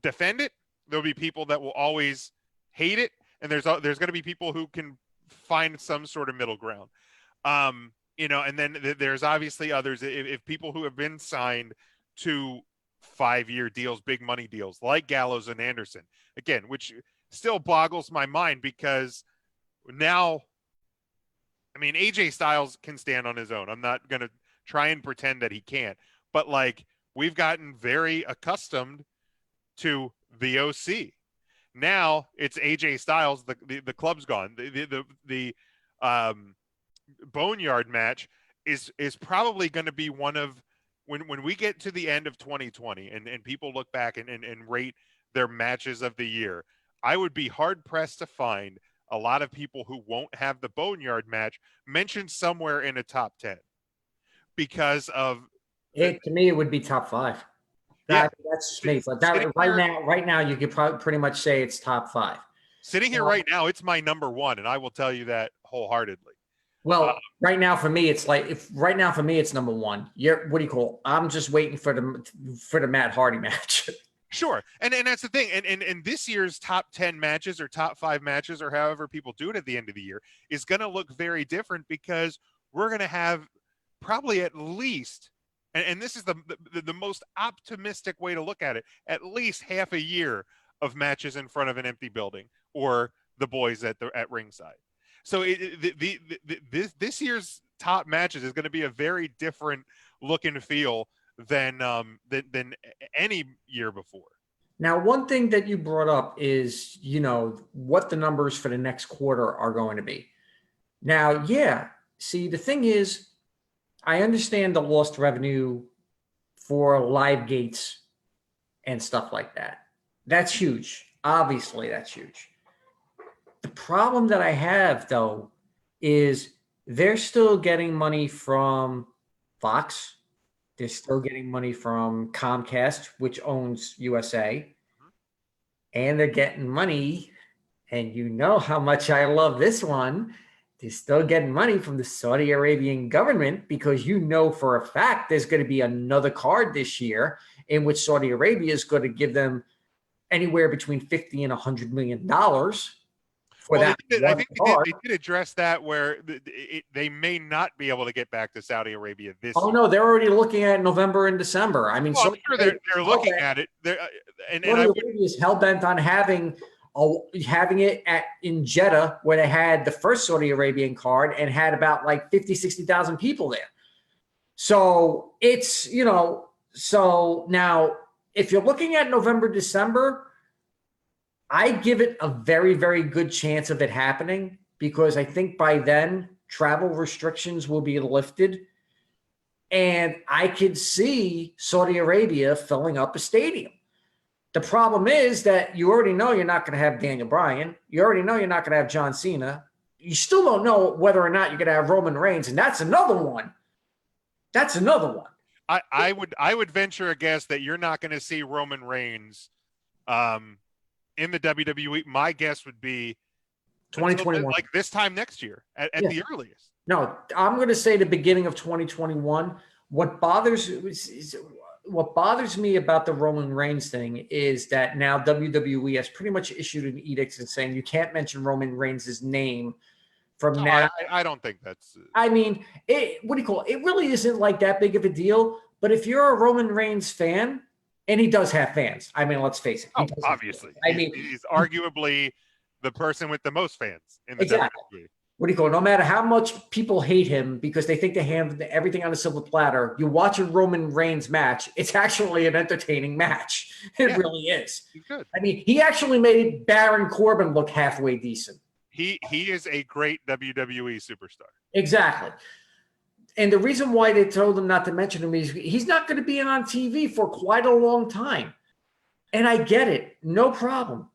defend it. There'll be people that will always hate it, and there's going to be people who can find some sort of middle ground. And then there's obviously others. If people who have been signed to 5-year deals, big money deals, like Gallows and Anderson, again, which still boggles my mind, because now, I mean, AJ Styles can stand on his own. I'm not going to try and pretend that he can't, but we've gotten very accustomed to the OC. Now it's AJ Styles. The club's gone. The Boneyard match is probably going to be one of, when we get to the end of 2020 and people look back and rate their matches of the year, I would be hard pressed to find a lot of people who won't have the Boneyard match mentioned somewhere in a top 10 because of it. To me, it would be top 5. That's me. But right now, you could probably pretty much say it's top 5. Sitting here right now, it's my number 1, and I will tell you that wholeheartedly. Well, right now for me, it's number 1. I'm just waiting for the Matt Hardy match. Sure. And that's the thing. And this year's top 10 matches or top 5 matches, or however people do it at the end of the year, is going to look very different, because we're going to have probably at least, and this is the most optimistic way to look at least half a year of matches in front of an empty building, or the boys at ringside. So this year's top matches is going to be a very different look and feel than any year before. Now, one thing that you brought up is, what the numbers for the next quarter are going to be. Now, yeah, see, the thing is, I understand the lost revenue for live gates and stuff like that. That's huge. Obviously, that's huge. The problem that I have, though, is they're still getting money from Fox. They're still getting money from Comcast, which owns USA. And they're getting money, and you know how much I love this one. They're still getting money from the Saudi Arabian government, because for a fact there's going to be another card this year in which Saudi Arabia is going to give them anywhere between $50 and $100 million. I think they did address that, where they may not be able to get back to Saudi Arabia this year. No, they're already looking at November and December. I mean, I'm sure they're looking at it. Saudi Arabia is hell bent on having having it in Jeddah, where they had the first Saudi Arabian card and had about like 50, 60,000 people there. So it's, so now if you're looking at November, December, I give it a very, very good chance of it happening, because I think by then travel restrictions will be lifted. And I could see Saudi Arabia filling up a stadium. The problem is that you already know you're not going to have Daniel Bryan. You already know you're not going to have John Cena. You still don't know whether or not you're going to have Roman Reigns. And that's another one. I would venture a guess that you're not going to see Roman Reigns in the WWE. My guess would be 2021, like this time next year at the earliest. No, I'm going to say the beginning of 2021. What bothers me about the Roman Reigns thing is that now WWE has pretty much issued an edict and saying you can't mention Roman Reigns' name from now. I don't think that's. I mean, it really isn't like that big of a deal. But if you're a Roman Reigns fan, and he does have fans, I mean, let's face it. Obviously, he's arguably the person with the most fans in the WWE. No matter how much people hate him because they think they have everything on a silver platter, you watch a Roman Reigns match, it's actually an entertaining match. It really is. Good. I mean, he actually made Baron Corbin look halfway decent. He is a great WWE superstar. Exactly. And the reason why they told him not to mention him is he's not going to be on TV for quite a long time. And I get it. No problem.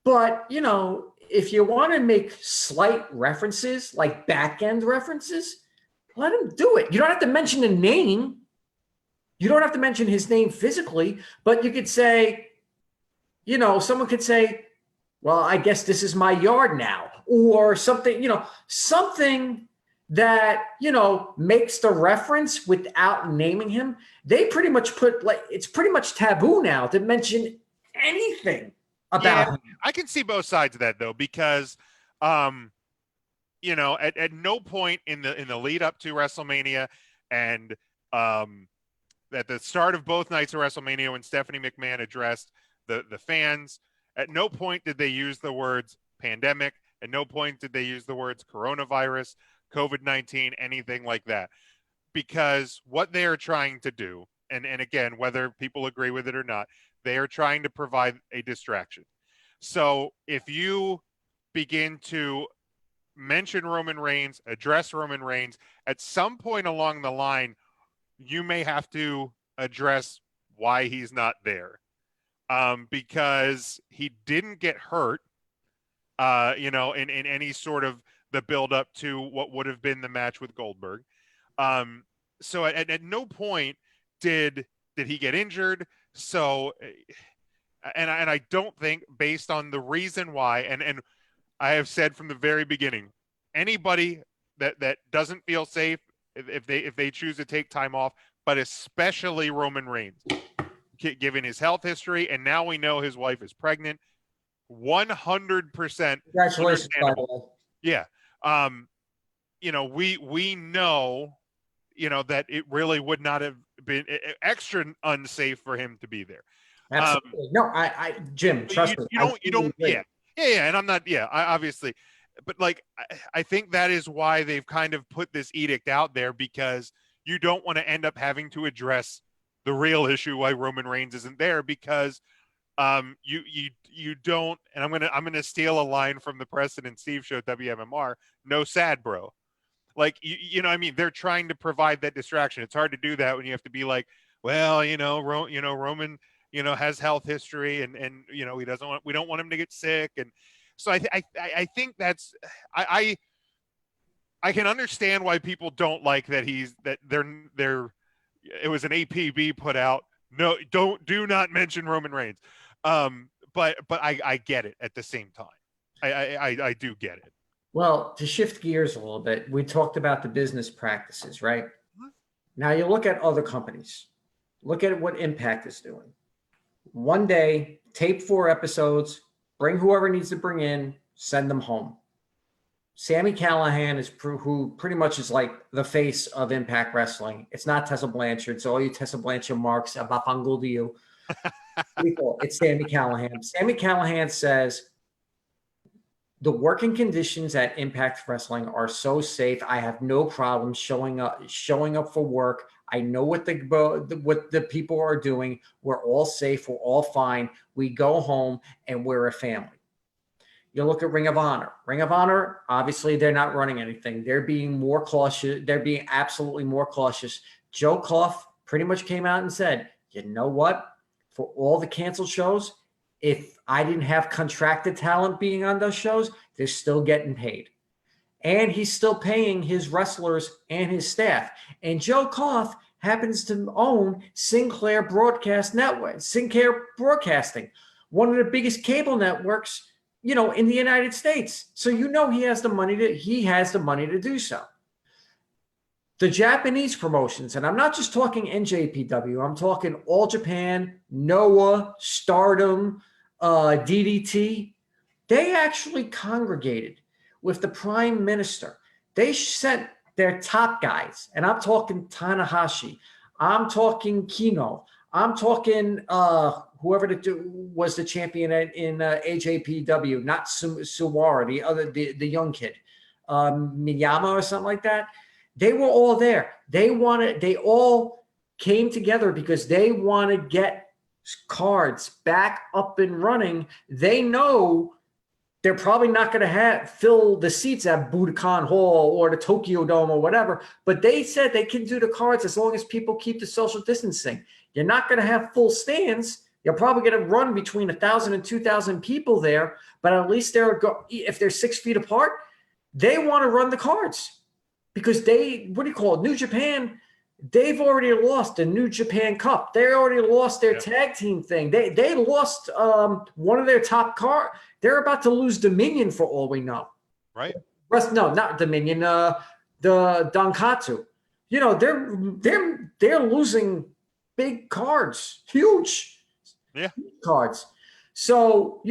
But, if you want to make slight references, like back-end references, let him do it. You don't have to mention the name. You don't have to mention his name physically, but you could say, someone could say, well, I guess this is my yard now, or something, something that, makes the reference without naming him. They pretty much it's pretty much taboo now to mention anything about him. I can see both sides of that though, because at no point in the lead up to WrestleMania and at the start of both nights of WrestleMania, when Stephanie McMahon addressed the fans, at no point did they use the words pandemic. At no point did they use the words coronavirus, COVID-19, anything like that, because what they are trying to do, and again, whether people agree with it or not, they are trying to provide a distraction. So if you begin to mention Roman Reigns, address Roman Reigns, at some point along the line, you may have to address why he's not there. Because he didn't get hurt, in any sort of the build up to what would have been the match with Goldberg. So at no point did he get injured. So, and I don't think, based on the reason why, and I have said from the very beginning, anybody that doesn't feel safe, if they choose to take time off, but especially Roman Reigns, given his health history, and now we know his wife is pregnant, 100%. Congratulations, by the way. Yeah. We know, that it really would not have been extra unsafe for him to be there. Absolutely. No, Jim, trust me. You don't. Yeah. And I'm not. Yeah, obviously, but I think that is why they've kind of put this edict out there, because you don't want to end up having to address the real issue why Roman Reigns isn't there, because you don't. And I'm gonna steal a line from the Preston and Steve show, WMMR. No sad, bro. They're trying to provide that distraction. It's hard to do that when you have to be like, well, Roman, has health history, and we don't want him to get sick, and so I think that's I can understand why people don't like that they're it was an APB put out. No, do not mention Roman Reigns. But I get it at the same time. I do get it. Well, to shift gears a little bit, we talked about the business practices, right? Mm-hmm. Now you look at other companies. Look at what Impact is doing. One day, tape 4 episodes, bring whoever needs to bring in, send them home. Sami Callihan who pretty much is like the face of Impact Wrestling. It's not Tessa Blanchard, so all you Tessa Blanchard marks, Bafango to you. It's Sammy Callahan. Sammy Callahan says the working conditions at Impact Wrestling are so safe. I have no problem showing up for work. I know what the people are doing. We're all safe. We're all fine. We go home and we're a family. You look at Ring of Honor. Ring of Honor, obviously, they're not running anything. They're being more cautious. They're being absolutely more cautious. Joe Clough pretty much came out and said, you know what? For all the canceled shows, if I didn't have contracted talent being on those shows, they're still getting paid. And he's still paying his wrestlers and his staff. And Joe Clough happens to own Sinclair Broadcast Network, Sinclair Broadcasting, one of the biggest cable networks, in the United States. So he has the money to do so. The Japanese promotions, and I'm not just talking NJPW, I'm talking All Japan, Noah, Stardom, DDT. They actually congregated with the Prime Minister. They sent their top guys, and I'm talking Tanahashi, I'm talking Kino, I'm talking whoever was the champion in AJPW, not Suwara, the young kid, Miyama or something like that. They were all there. They all came together because they want to get cards back up and running. They know they're probably not going to fill the seats at Budokan Hall or the Tokyo Dome or whatever, but they said they can do the cards as long as people keep the social distancing. You're not going to have full stands. You're probably going to run between 1,000 and 2,000 people there, but at least if they're 6 feet apart, they want to run the cards because New Japan, they've already lost the New Japan Cup. They already lost their tag team thing. They lost one of their top card. They're about to lose Dominion for all we know. Right. No, not Dominion. The Donkatsu. They're losing big cards, huge cards. So,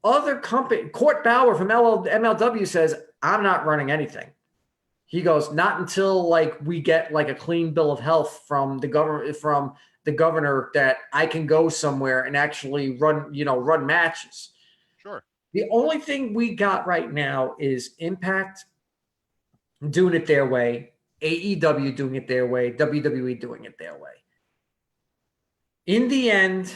other company, Court Bauer from MLW says, I'm not running anything. He goes, not until we get a clean bill of health from the governor that I can go somewhere and actually run matches. Sure. The only thing we got right now is Impact doing it their way, AEW doing it their way, WWE doing it their way. In the end,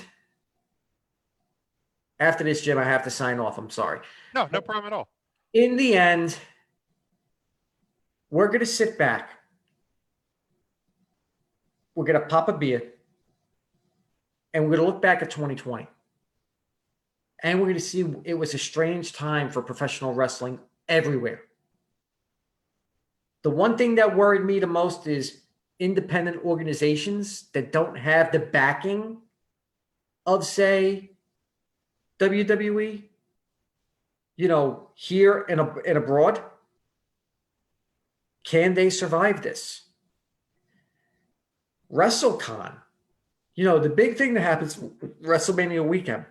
after this, Jim, I have to sign off. I'm sorry. No problem at all. In the end, we're going to sit back. We're going to pop a beer. And we're going to look back at 2020. And we're going to see it was a strange time for professional wrestling everywhere. The one thing that worried me the most is independent organizations that don't have the backing of, say, WWE, here and abroad. Can they survive this? WrestleCon, the big thing that happens WrestleMania weekend,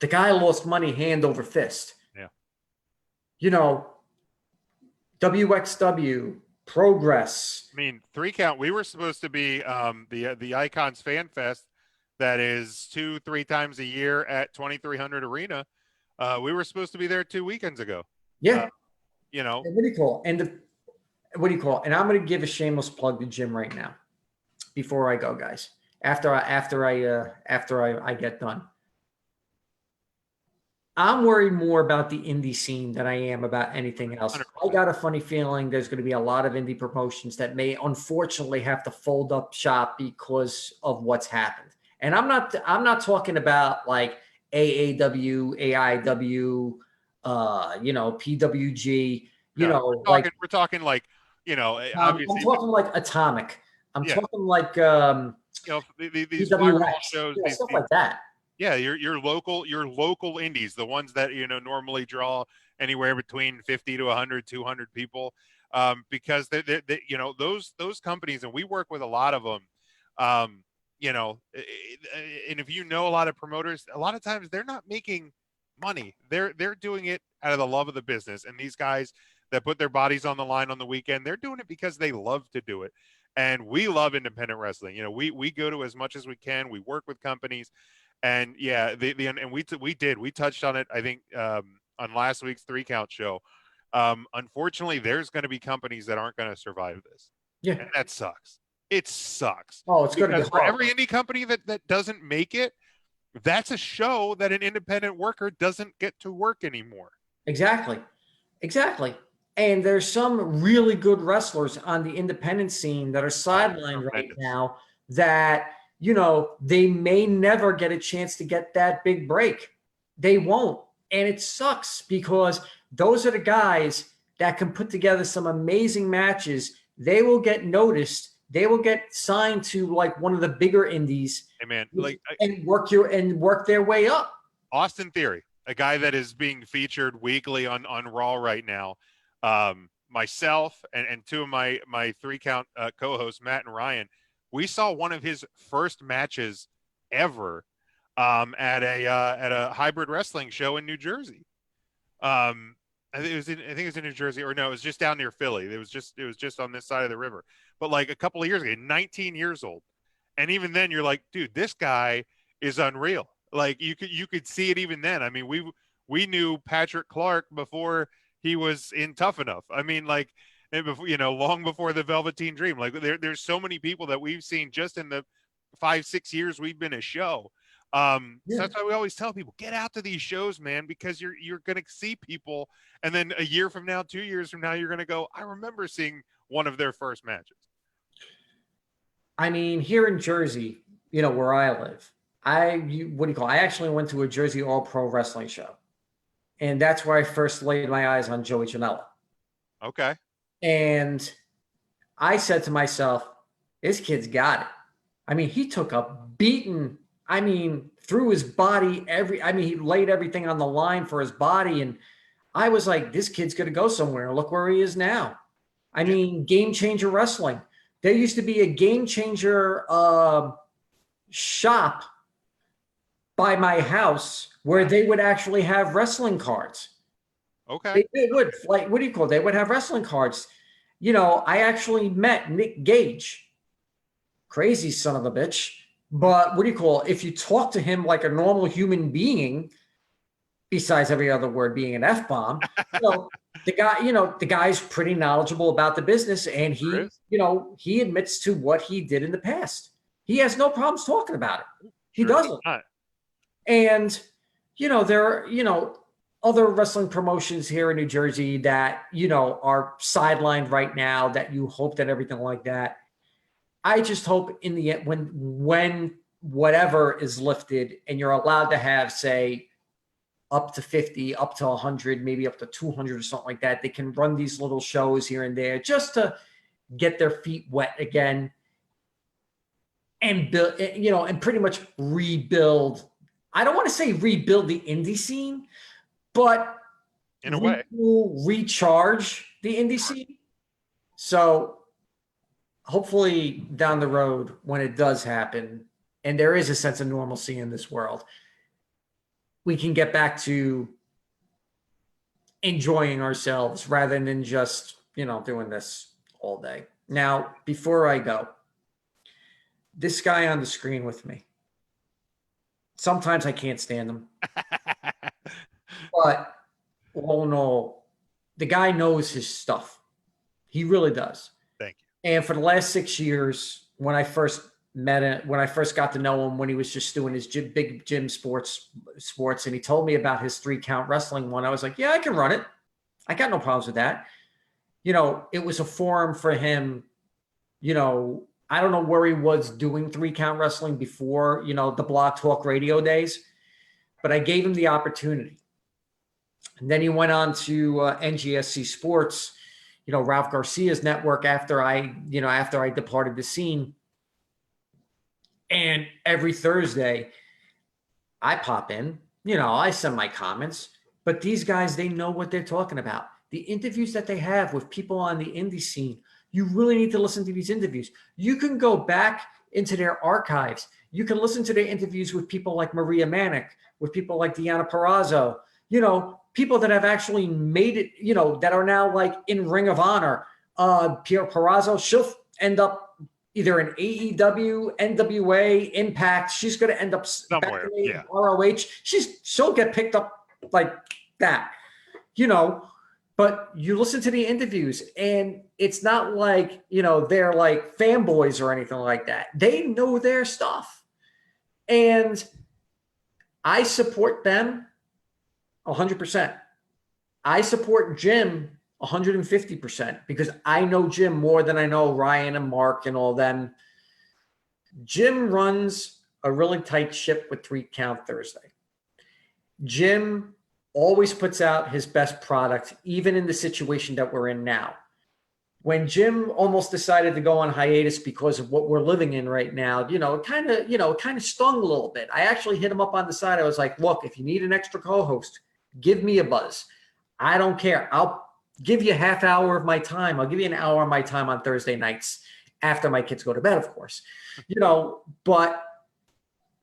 the guy lost money hand over fist. Yeah. WXW, Progress. I mean, 3 Count. We were supposed to be the Icons Fan Fest that is 2-3 times a year at 2300 Arena. We were supposed to be there 2 weekends ago. Yeah. And what do you call? And And I'm going to give a shameless plug to Jim right now, before I go, guys. After I get done, I'm worried more about the indie scene than I am about anything else. 100%. I got a funny feeling there's going to be a lot of indie promotions that may unfortunately have to fold up shop because of what's happened. And I'm not talking about like AAW, AIW, PWG. We're talking like, obviously, I'm talking like Atomic. I'm talking like these PWX, shows, stuff like that. Yeah, your local indies, the ones that normally draw anywhere between 50 to 100, 200 people, because they those companies, and we work with a lot of them. And if a lot of promoters, a lot of times they're not making money. They're doing it out of the love of the business. And these guys that put their bodies on the line on the weekend, they're doing it because they love to do it. And we love independent wrestling. You know, we go to as much as we can. We work with companies, and yeah, and we touched on it. I think on last week's 3 Count show. Unfortunately, there's going to be companies that aren't going to survive this, Yeah. and that sucks. It sucks. Oh, it's going to Because be for hard. every indie company that doesn't make it, that's a show that an independent worker doesn't get to work anymore. Exactly. Exactly. And there's some really good wrestlers on the independent scene that are sidelined right tremendous. now that, you know, they may never get a chance to get that big break. They won't. And it sucks because those are the guys that can put together some amazing matches. They will get noticed. They will get signed to like one of the bigger indies. Hey man, and work their way up. Austin Theory, a guy that is being featured weekly on Raw right now. Myself and two of my 3 Count co-hosts, Matt and Ryan, we saw one of his first matches ever at a hybrid wrestling show in New Jersey. I think it was in New Jersey, or no, it was just down near Philly. It was just on this side of the river. But like a couple of years ago, 19 years old. And even then you're like, dude, this guy is unreal. Like you could see it even then. I mean, we knew Patrick Clark before he was in Tough Enough. I mean, like, and before, you know, long before the Velveteen Dream. Like there's so many people that we've seen just in the 5-6 years we've been a show. So that's why we always tell people, get out to these shows, man, because you're going to see people, and then a year from now, 2 years from now, you're going to go, I remember seeing one of their first matches. I mean, here in Jersey, you know, where I live, I actually went to a Jersey All Pro Wrestling show. And that's where I first laid my eyes on Joey Janela. Okay. And I said to myself, this kid's got it. I mean, he took a beating, through his body, he laid everything on the line for his body. And I was like, this kid's going to go somewhere. Look where he is now. I mean, Game Changer Wrestling. There used to be a Game Changer shop by my house where they would actually have wrestling cards. Okay. They would, like, what do you call it? They would have wrestling cards. You know, I actually met Nick Gage. Crazy son of a bitch. But what do you call it? If you talk to him like a normal human being, besides every other word being an F-bomb, the guy's pretty knowledgeable about the business, and he admits to what he did in the past. He has no problems talking about it. He doesn't. And, you know, there are, you know, other wrestling promotions here in New Jersey that, you know, are sidelined right now that you hope that everything like that. I just hope in the end, when whatever is lifted and you're allowed to have, say, up to 50, up to 100, maybe up to 200 or something like that, they can run these little shows here and there just to get their feet wet again and build, you know, and pretty much rebuild. I don't want to say rebuild the indie scene, but in a way, recharge the indie scene. So hopefully down the road, when it does happen, and there is a sense of normalcy in this world, we can get back to enjoying ourselves rather than just, you know, doing this all day. Now, before I go, this guy on the screen with me, sometimes I can't stand him. But, oh no, the guy knows his stuff. He really does. Thank you. And for the last 6 years, when I first met him, when I first got to know him, when he was just doing his big gym sports, and he told me about his 3 Count Wrestling one, I was like, yeah, I can run it. I got no problems with that. You know, it was a forum for him. You know, I don't know where he was doing 3 Count Wrestling before, you know, the Blog Talk Radio days, but I gave him the opportunity. And then he went on to NGSC Sports, you know, Ralph Garcia's network after I departed the scene. And every Thursday I pop in, you know, I send my comments, but these guys, they know what they're talking about. The interviews that they have with people on the indie scene, you really need to listen to these interviews. You can go back into their archives. You can listen to their interviews with people like Maria Manic, with people like Deanna Perrazzo, you know, people that have actually made it, you know, that are now like in Ring of Honor. Pierre Perrazzo, she'll end up either in AEW, NWA, Impact. She's going to end up Somewhere, yeah. ROH. She'll get picked up like that, you know. But you listen to the interviews, and it's not like, you know, they're like fanboys or anything like that. They know their stuff. And I support them 100%. I support Jim 150% because I know Jim more than I know Ryan and Mark and all them. Jim runs a really tight ship with 3 Count Thursday. Jim always puts out his best product, even in the situation that we're in now. When Jim almost decided to go on hiatus because of what we're living in right now, you know, it kind of stung a little bit. I actually hit him up on the side. I was like, look, if you need an extra co-host, give me a buzz. I don't care. I'll give you a half hour of my time. I'll give you an hour of my time on Thursday nights after my kids go to bed, of course, you know, but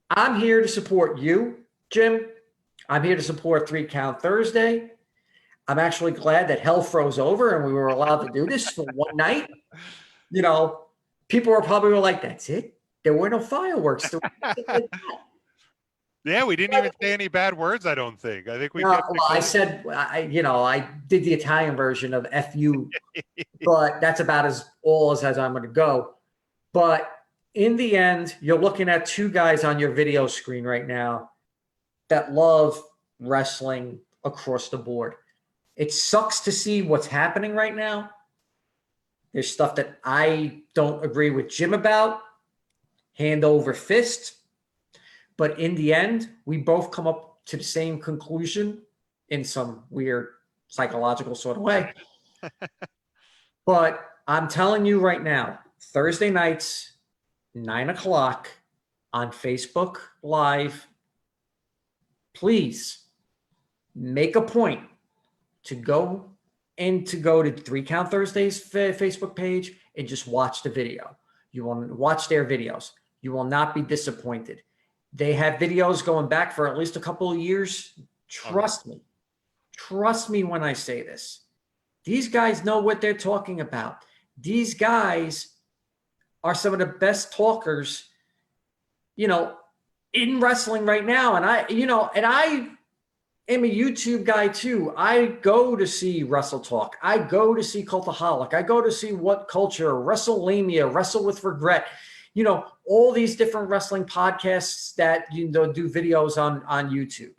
I'm here to support you, Jim. I'm here to support 3 Count Thursday. I'm actually glad that hell froze over and we were allowed to do this for one night. You know, people were probably like, that's it. There were no fireworks. Yeah, we didn't even say any bad words, I don't think. I think we well, I said, I did the Italian version of FU, but that's about as I'm going to go. But in the end, you're looking at 2 guys on your video screen right now that love wrestling across the board. It sucks to see what's happening right now. There's stuff that I don't agree with Jim about, hand over fist. But in the end, we both come up to the same conclusion in some weird psychological sort of way. But I'm telling you right now, Thursday nights, 9:00 on Facebook Live, please make a point to go to 3 Count Thursday's Facebook page and just watch the video. You will watch their videos. You will not be disappointed. They have videos going back for at least a couple of years. Trust me. Trust me when I say this. These guys know what they're talking about. These guys are some of the best talkers, you know, in wrestling right now. And I am a YouTube guy too. I go to see Wrestle Talk. I go to see Cultaholic. I go to see What Culture, WrestleLamia, Wrestle with Regret. You know, all these different wrestling podcasts that, you know, do videos on YouTube.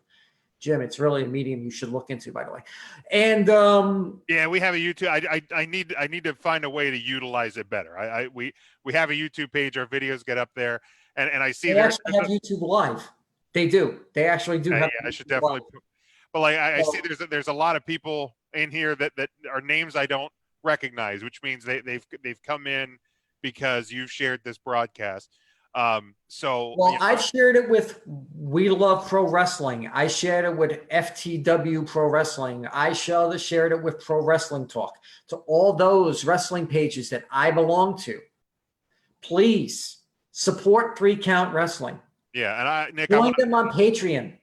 Jim, it's really a medium you should look into, by the way. And yeah, we have a YouTube. I need to find a way to utilize it better. We have a YouTube page. Our videos get up there, and I see they actually have YouTube Live. They do. They actually do. Yeah, I should definitely. But like I see, there's a lot of people in here that are names I don't recognize, which means they've come in because you've shared this broadcast. So well, I've shared it with We Love Pro Wrestling. I shared it with FTW Pro Wrestling. I shared it with Pro Wrestling Talk. To all those wrestling pages that I belong to, please support 3 Count Wrestling. Yeah, and Nick, join them on Patreon.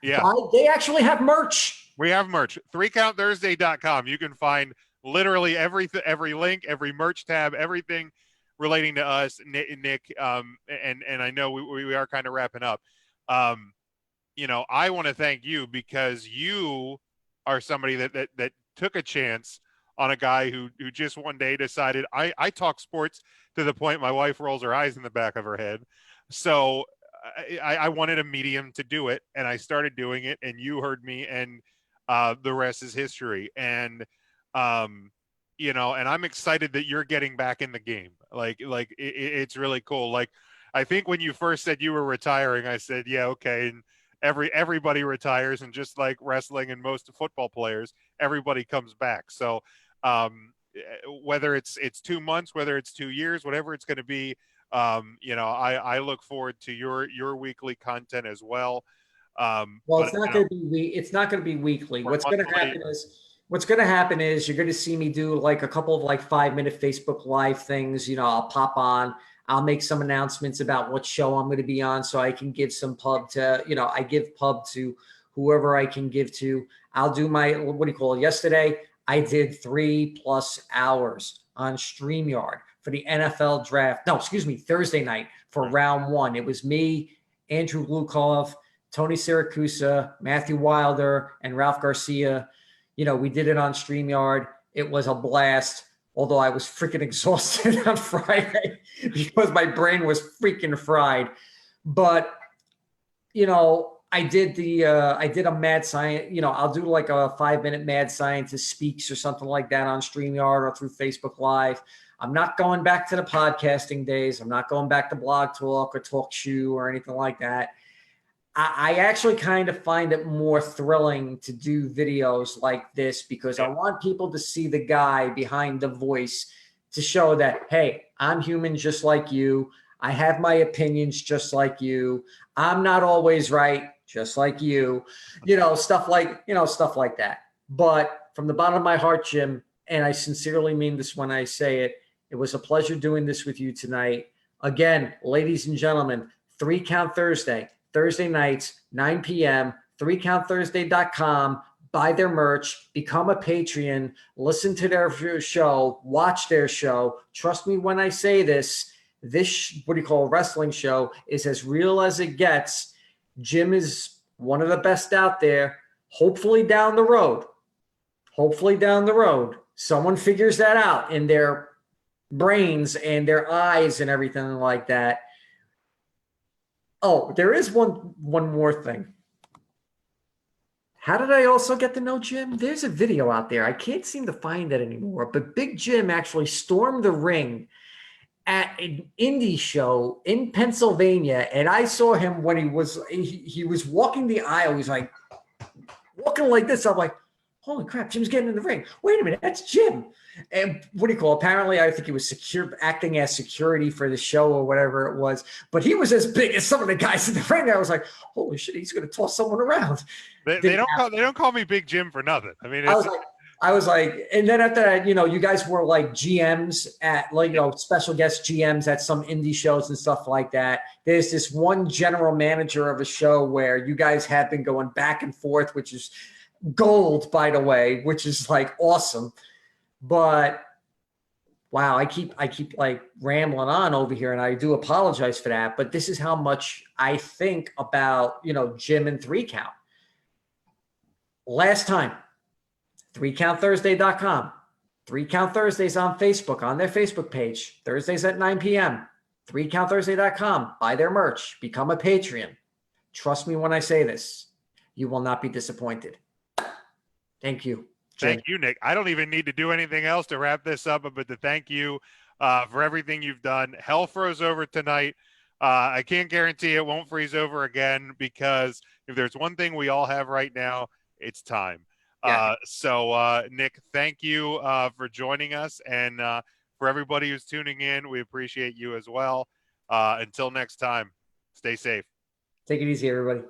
Yeah, they actually have merch. We have merch. 3CountThursday.com. You can find literally every link, every merch tab, everything relating to us, Nick, and I know we are kind of wrapping up. You know, I want to thank you because you are somebody that took a chance on a guy who just one day decided I talk sports to the point my wife rolls her eyes in the back of her head. So I wanted a medium to do it, and I started doing it, and you heard me, and the rest is history. And you know, and I'm excited that you're getting back in the game. Like it's really cool. Like, I think when you first said you were retiring, I said, yeah, okay. And everybody retires, and just like wrestling and most football players, everybody comes back. So whether it's 2 months, whether it's 2 years, whatever it's going to be, you know, I look forward to your weekly content as well. Well, it's not going to be weekly. What's going to happen is you're going to see me do like a couple of like 5-minute Facebook Live things. You know, I'll pop on, I'll make some announcements about what show I'm going to be on, so I can give some pub to, you know, I give pub to whoever I can give to. I'll do my, yesterday I did 3+ hours on StreamYard for the NFL draft. No, excuse me, Thursday night for round one. It was me, Andrew Glukov, Tony Siracusa, Matthew Wilder, and Ralph Garcia. We did it on StreamYard. It was a blast, although I was freaking exhausted on Friday because my brain was freaking fried. But, I did a mad science, I'll do like a 5-minute mad scientist speaks or something like that on StreamYard or through Facebook Live. I'm not going back to the podcasting days. I'm not going back to Blog Talk or Talk Shoe or anything like that. I actually kind of find it more thrilling to do videos like this because I want people to see the guy behind the voice to show that, hey, I'm human just like you. I have my opinions just like you. I'm not always right, just like you. Stuff like that. But from the bottom of my heart, Jim, and I sincerely mean this when I say it, it was a pleasure doing this with you tonight. Again, ladies and gentlemen, 3 Count Thursday. Thursday nights, 9 p.m., 3countthursday.com. Buy their merch, become a Patreon, listen to their show, watch their show. Trust me when I say this, wrestling show is as real as it gets. Jim is one of the best out there. Hopefully down the road, someone figures that out in their brains and their eyes and everything like that. Oh, there is one more thing. How did I also get to know Jim? There's a video out there. I can't seem to find it anymore. But Big Jim actually stormed the ring at an indie show in Pennsylvania. And I saw him when he was walking the aisle. He's like walking like this. I'm like, holy crap, Jim's getting in the ring. Wait a minute, that's Jim. And apparently I think he was acting as security for the show or whatever it was. But he was as big as some of the guys in the ring. I was like, holy shit, he's going to toss someone around. They don't call me Big Jim for nothing. I mean, I was like, and then after that, you guys were like GMs at special guest GMs at some indie shows and stuff like that. There's this one general manager of a show where you guys have been going back and forth, which is gold, by the way, which is like awesome. But wow, I keep like rambling on over here, and I do apologize for that. But this is how much I think about Jim and 3 Count. Last time, 3countthursday.com. 3 Count Thursdays on Facebook, on their Facebook page. Thursdays at 9 p.m. 3countthursday.com. Buy their merch. Become a Patreon. Trust me when I say this. You will not be disappointed. Thank you. Jim. Thank you, Nick. I don't even need to do anything else to wrap this up, but to thank you for everything you've done. Hell froze over tonight. I can't guarantee it won't freeze over again, because if there's one thing we all have right now, it's time. Yeah. So Nick, thank you for joining us. And for everybody who's tuning in, we appreciate you as well. Until next time, stay safe. Take it easy, everybody.